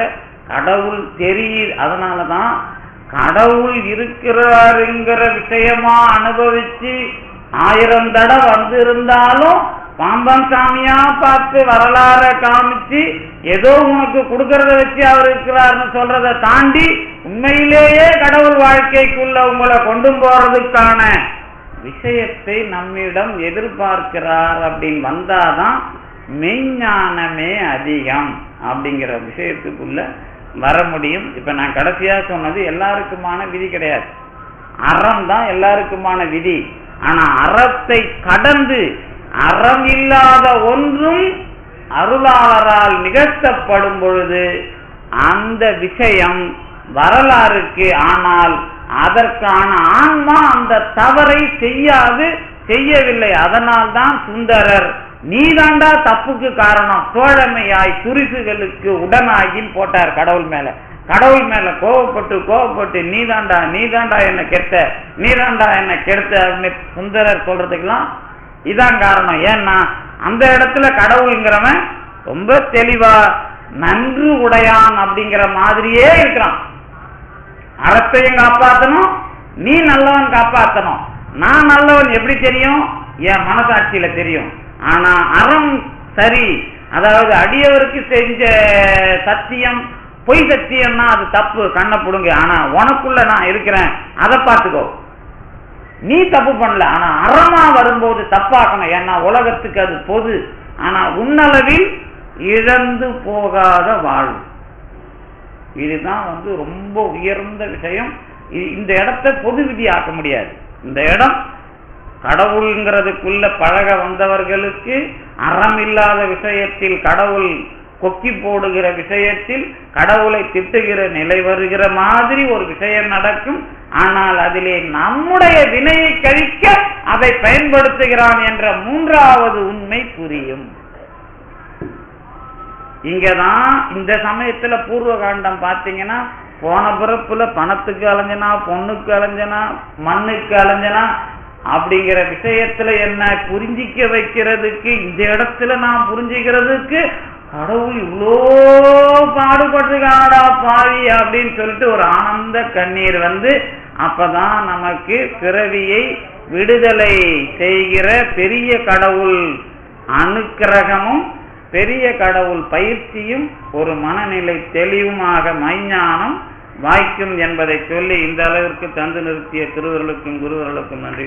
A: கடவுள் தெரியுது. அதனாலதான் கடவுள் இருக்கிறாருங்கிற விஷயமா அனுபவிச்சு 1000 தடவை வந்திருந்தாலும் பாம்பன் சாமியா பார்த்து வரலாற காமிச்சு ஏதோ உனக்கு கொடுக்கறத வச்சு அவர் இருக்கிறார்னு சொல்றதை தாண்டி உண்மையிலேயே கடவுள் வாழ்க்கைக்குள்ள உங்களை கொண்டு போறதுக்கான விஷயத்தை நம்மிடம் எதிர்பார்க்கிறார் அப்படின்னு வந்தாதான் மெய்ஞானமே அதிகம் அப்படிங்கிற விஷயத்துக்குள்ள வர முடியும். இப்ப நான் கடைசியா சொன்னது எல்லாருக்குமான விதி கிடையாது, அறம் தான் எல்லாருக்குமான விதி. ஆனா அறத்தை கடந்து அறம் இல்லாத ஒன்றும் அருளாளரால் நிகழ்த்தப்படும் பொழுது அந்த விஷயம் வரலாறுக்கு, ஆனால் அதற்கான ஆன்மா அந்த தவறை செய்யவில்லை. அதனால்தான் சுந்தரர் நீதாண்டா தப்புக்கு காரணம், தோழமையாய் துரிசுகளுக்கு உடனாகின்னு போட்டார் கடவுள் மேல. கடவுள் மேல கோவப்பட்டு நீதாண்டா என்ன கெடுத்த சுந்தரர் சொல்றதுக்கெல்லாம் இதான் காரணம். ஏன்னா அந்த இடத்துல கடவுள்ங்கிறவன் ரொம்ப தெளிவா நன்று உடையான் அப்படிங்கிற மாதிரியே இருக்கிறான். அறத்தையும் காப்பாற்றணும், நீ நல்லவன் காப்பாற்றணும். நான் நல்லவன் எப்படி தெரியும்? என் மனசாட்சியில தெரியும். ஆனா அறம் சரி, அதாவது அடியவருக்கு செஞ்ச சத்தியம் பொய் சத்தியம்னா அது தப்பு, கண்ணை புடுங்க. ஆனா உனக்குள்ள நான் இருக்கிறேன், அதை பார்த்துக்கோ. நீ தப்பு பண்ணல, ஆனா அறமா வரும்போது தப்பாக்கணும். ஏன்னா உலகத்துக்கு அது பொது. ஆனா உன்னளவில் இழந்து போகாத வாழ்வு, இதுதான் ரொம்ப உயர்ந்த விஷயம். இந்த இடத்தை பொது விதி ஆக்க முடியாது. இந்த இடம் கடவுள்ங்கிறதுக்குள்ள பழக வந்தவர்களுக்கு அறம் இல்லாத விஷயத்தில், கடவுள் கொக்கி போடுகிற விஷயத்தில் கடவுளை திட்டுகிற நிலை வருகிற மாதிரி ஒரு விஷயம் நடக்கும். ஆனால் அதிலே நம்முடைய வினையை கழிக்க அதை பயன்படுத்துகிறான் என்ற மூன்றாவது உண்மை புரியும். இங்கதான் இந்த சமயத்துல பூர்வ காண்டம் பார்த்தீங்கன்னா, போன பிறப்புல பணத்துக்கு அலைஞ்சனா, பொண்ணுக்கு அலைஞ்சனா, மண்ணுக்கு அலைஞ்சனா அப்படிங்கிற விஷயத்துல என்ன புரிஞ்சிக்க வைக்கிறதுக்கு, இந்த இடத்துல நான் புரிஞ்சுக்கிறதுக்கு கடவுள் இவ்வளோ பாடுபட்டுக்காடா பாவி அப்படின்னு சொல்லிட்டு ஒரு ஆனந்த கண்ணீர் அப்பதான் நமக்கு பிறவியை விடுதலை செய்கிற பெரிய கடவுள் அனுக்கிரகமும் பெரிய கடவுள் பயிற்சியும் ஒரு மனநிலை தெளிவுமாக மைஞானம் வாய்க்கும் என்பதை சொல்லி இந்த அளவிற்கு தந்து நிறுத்திய திருவர்களுக்கும் குருவர்களுக்கும் நன்றி.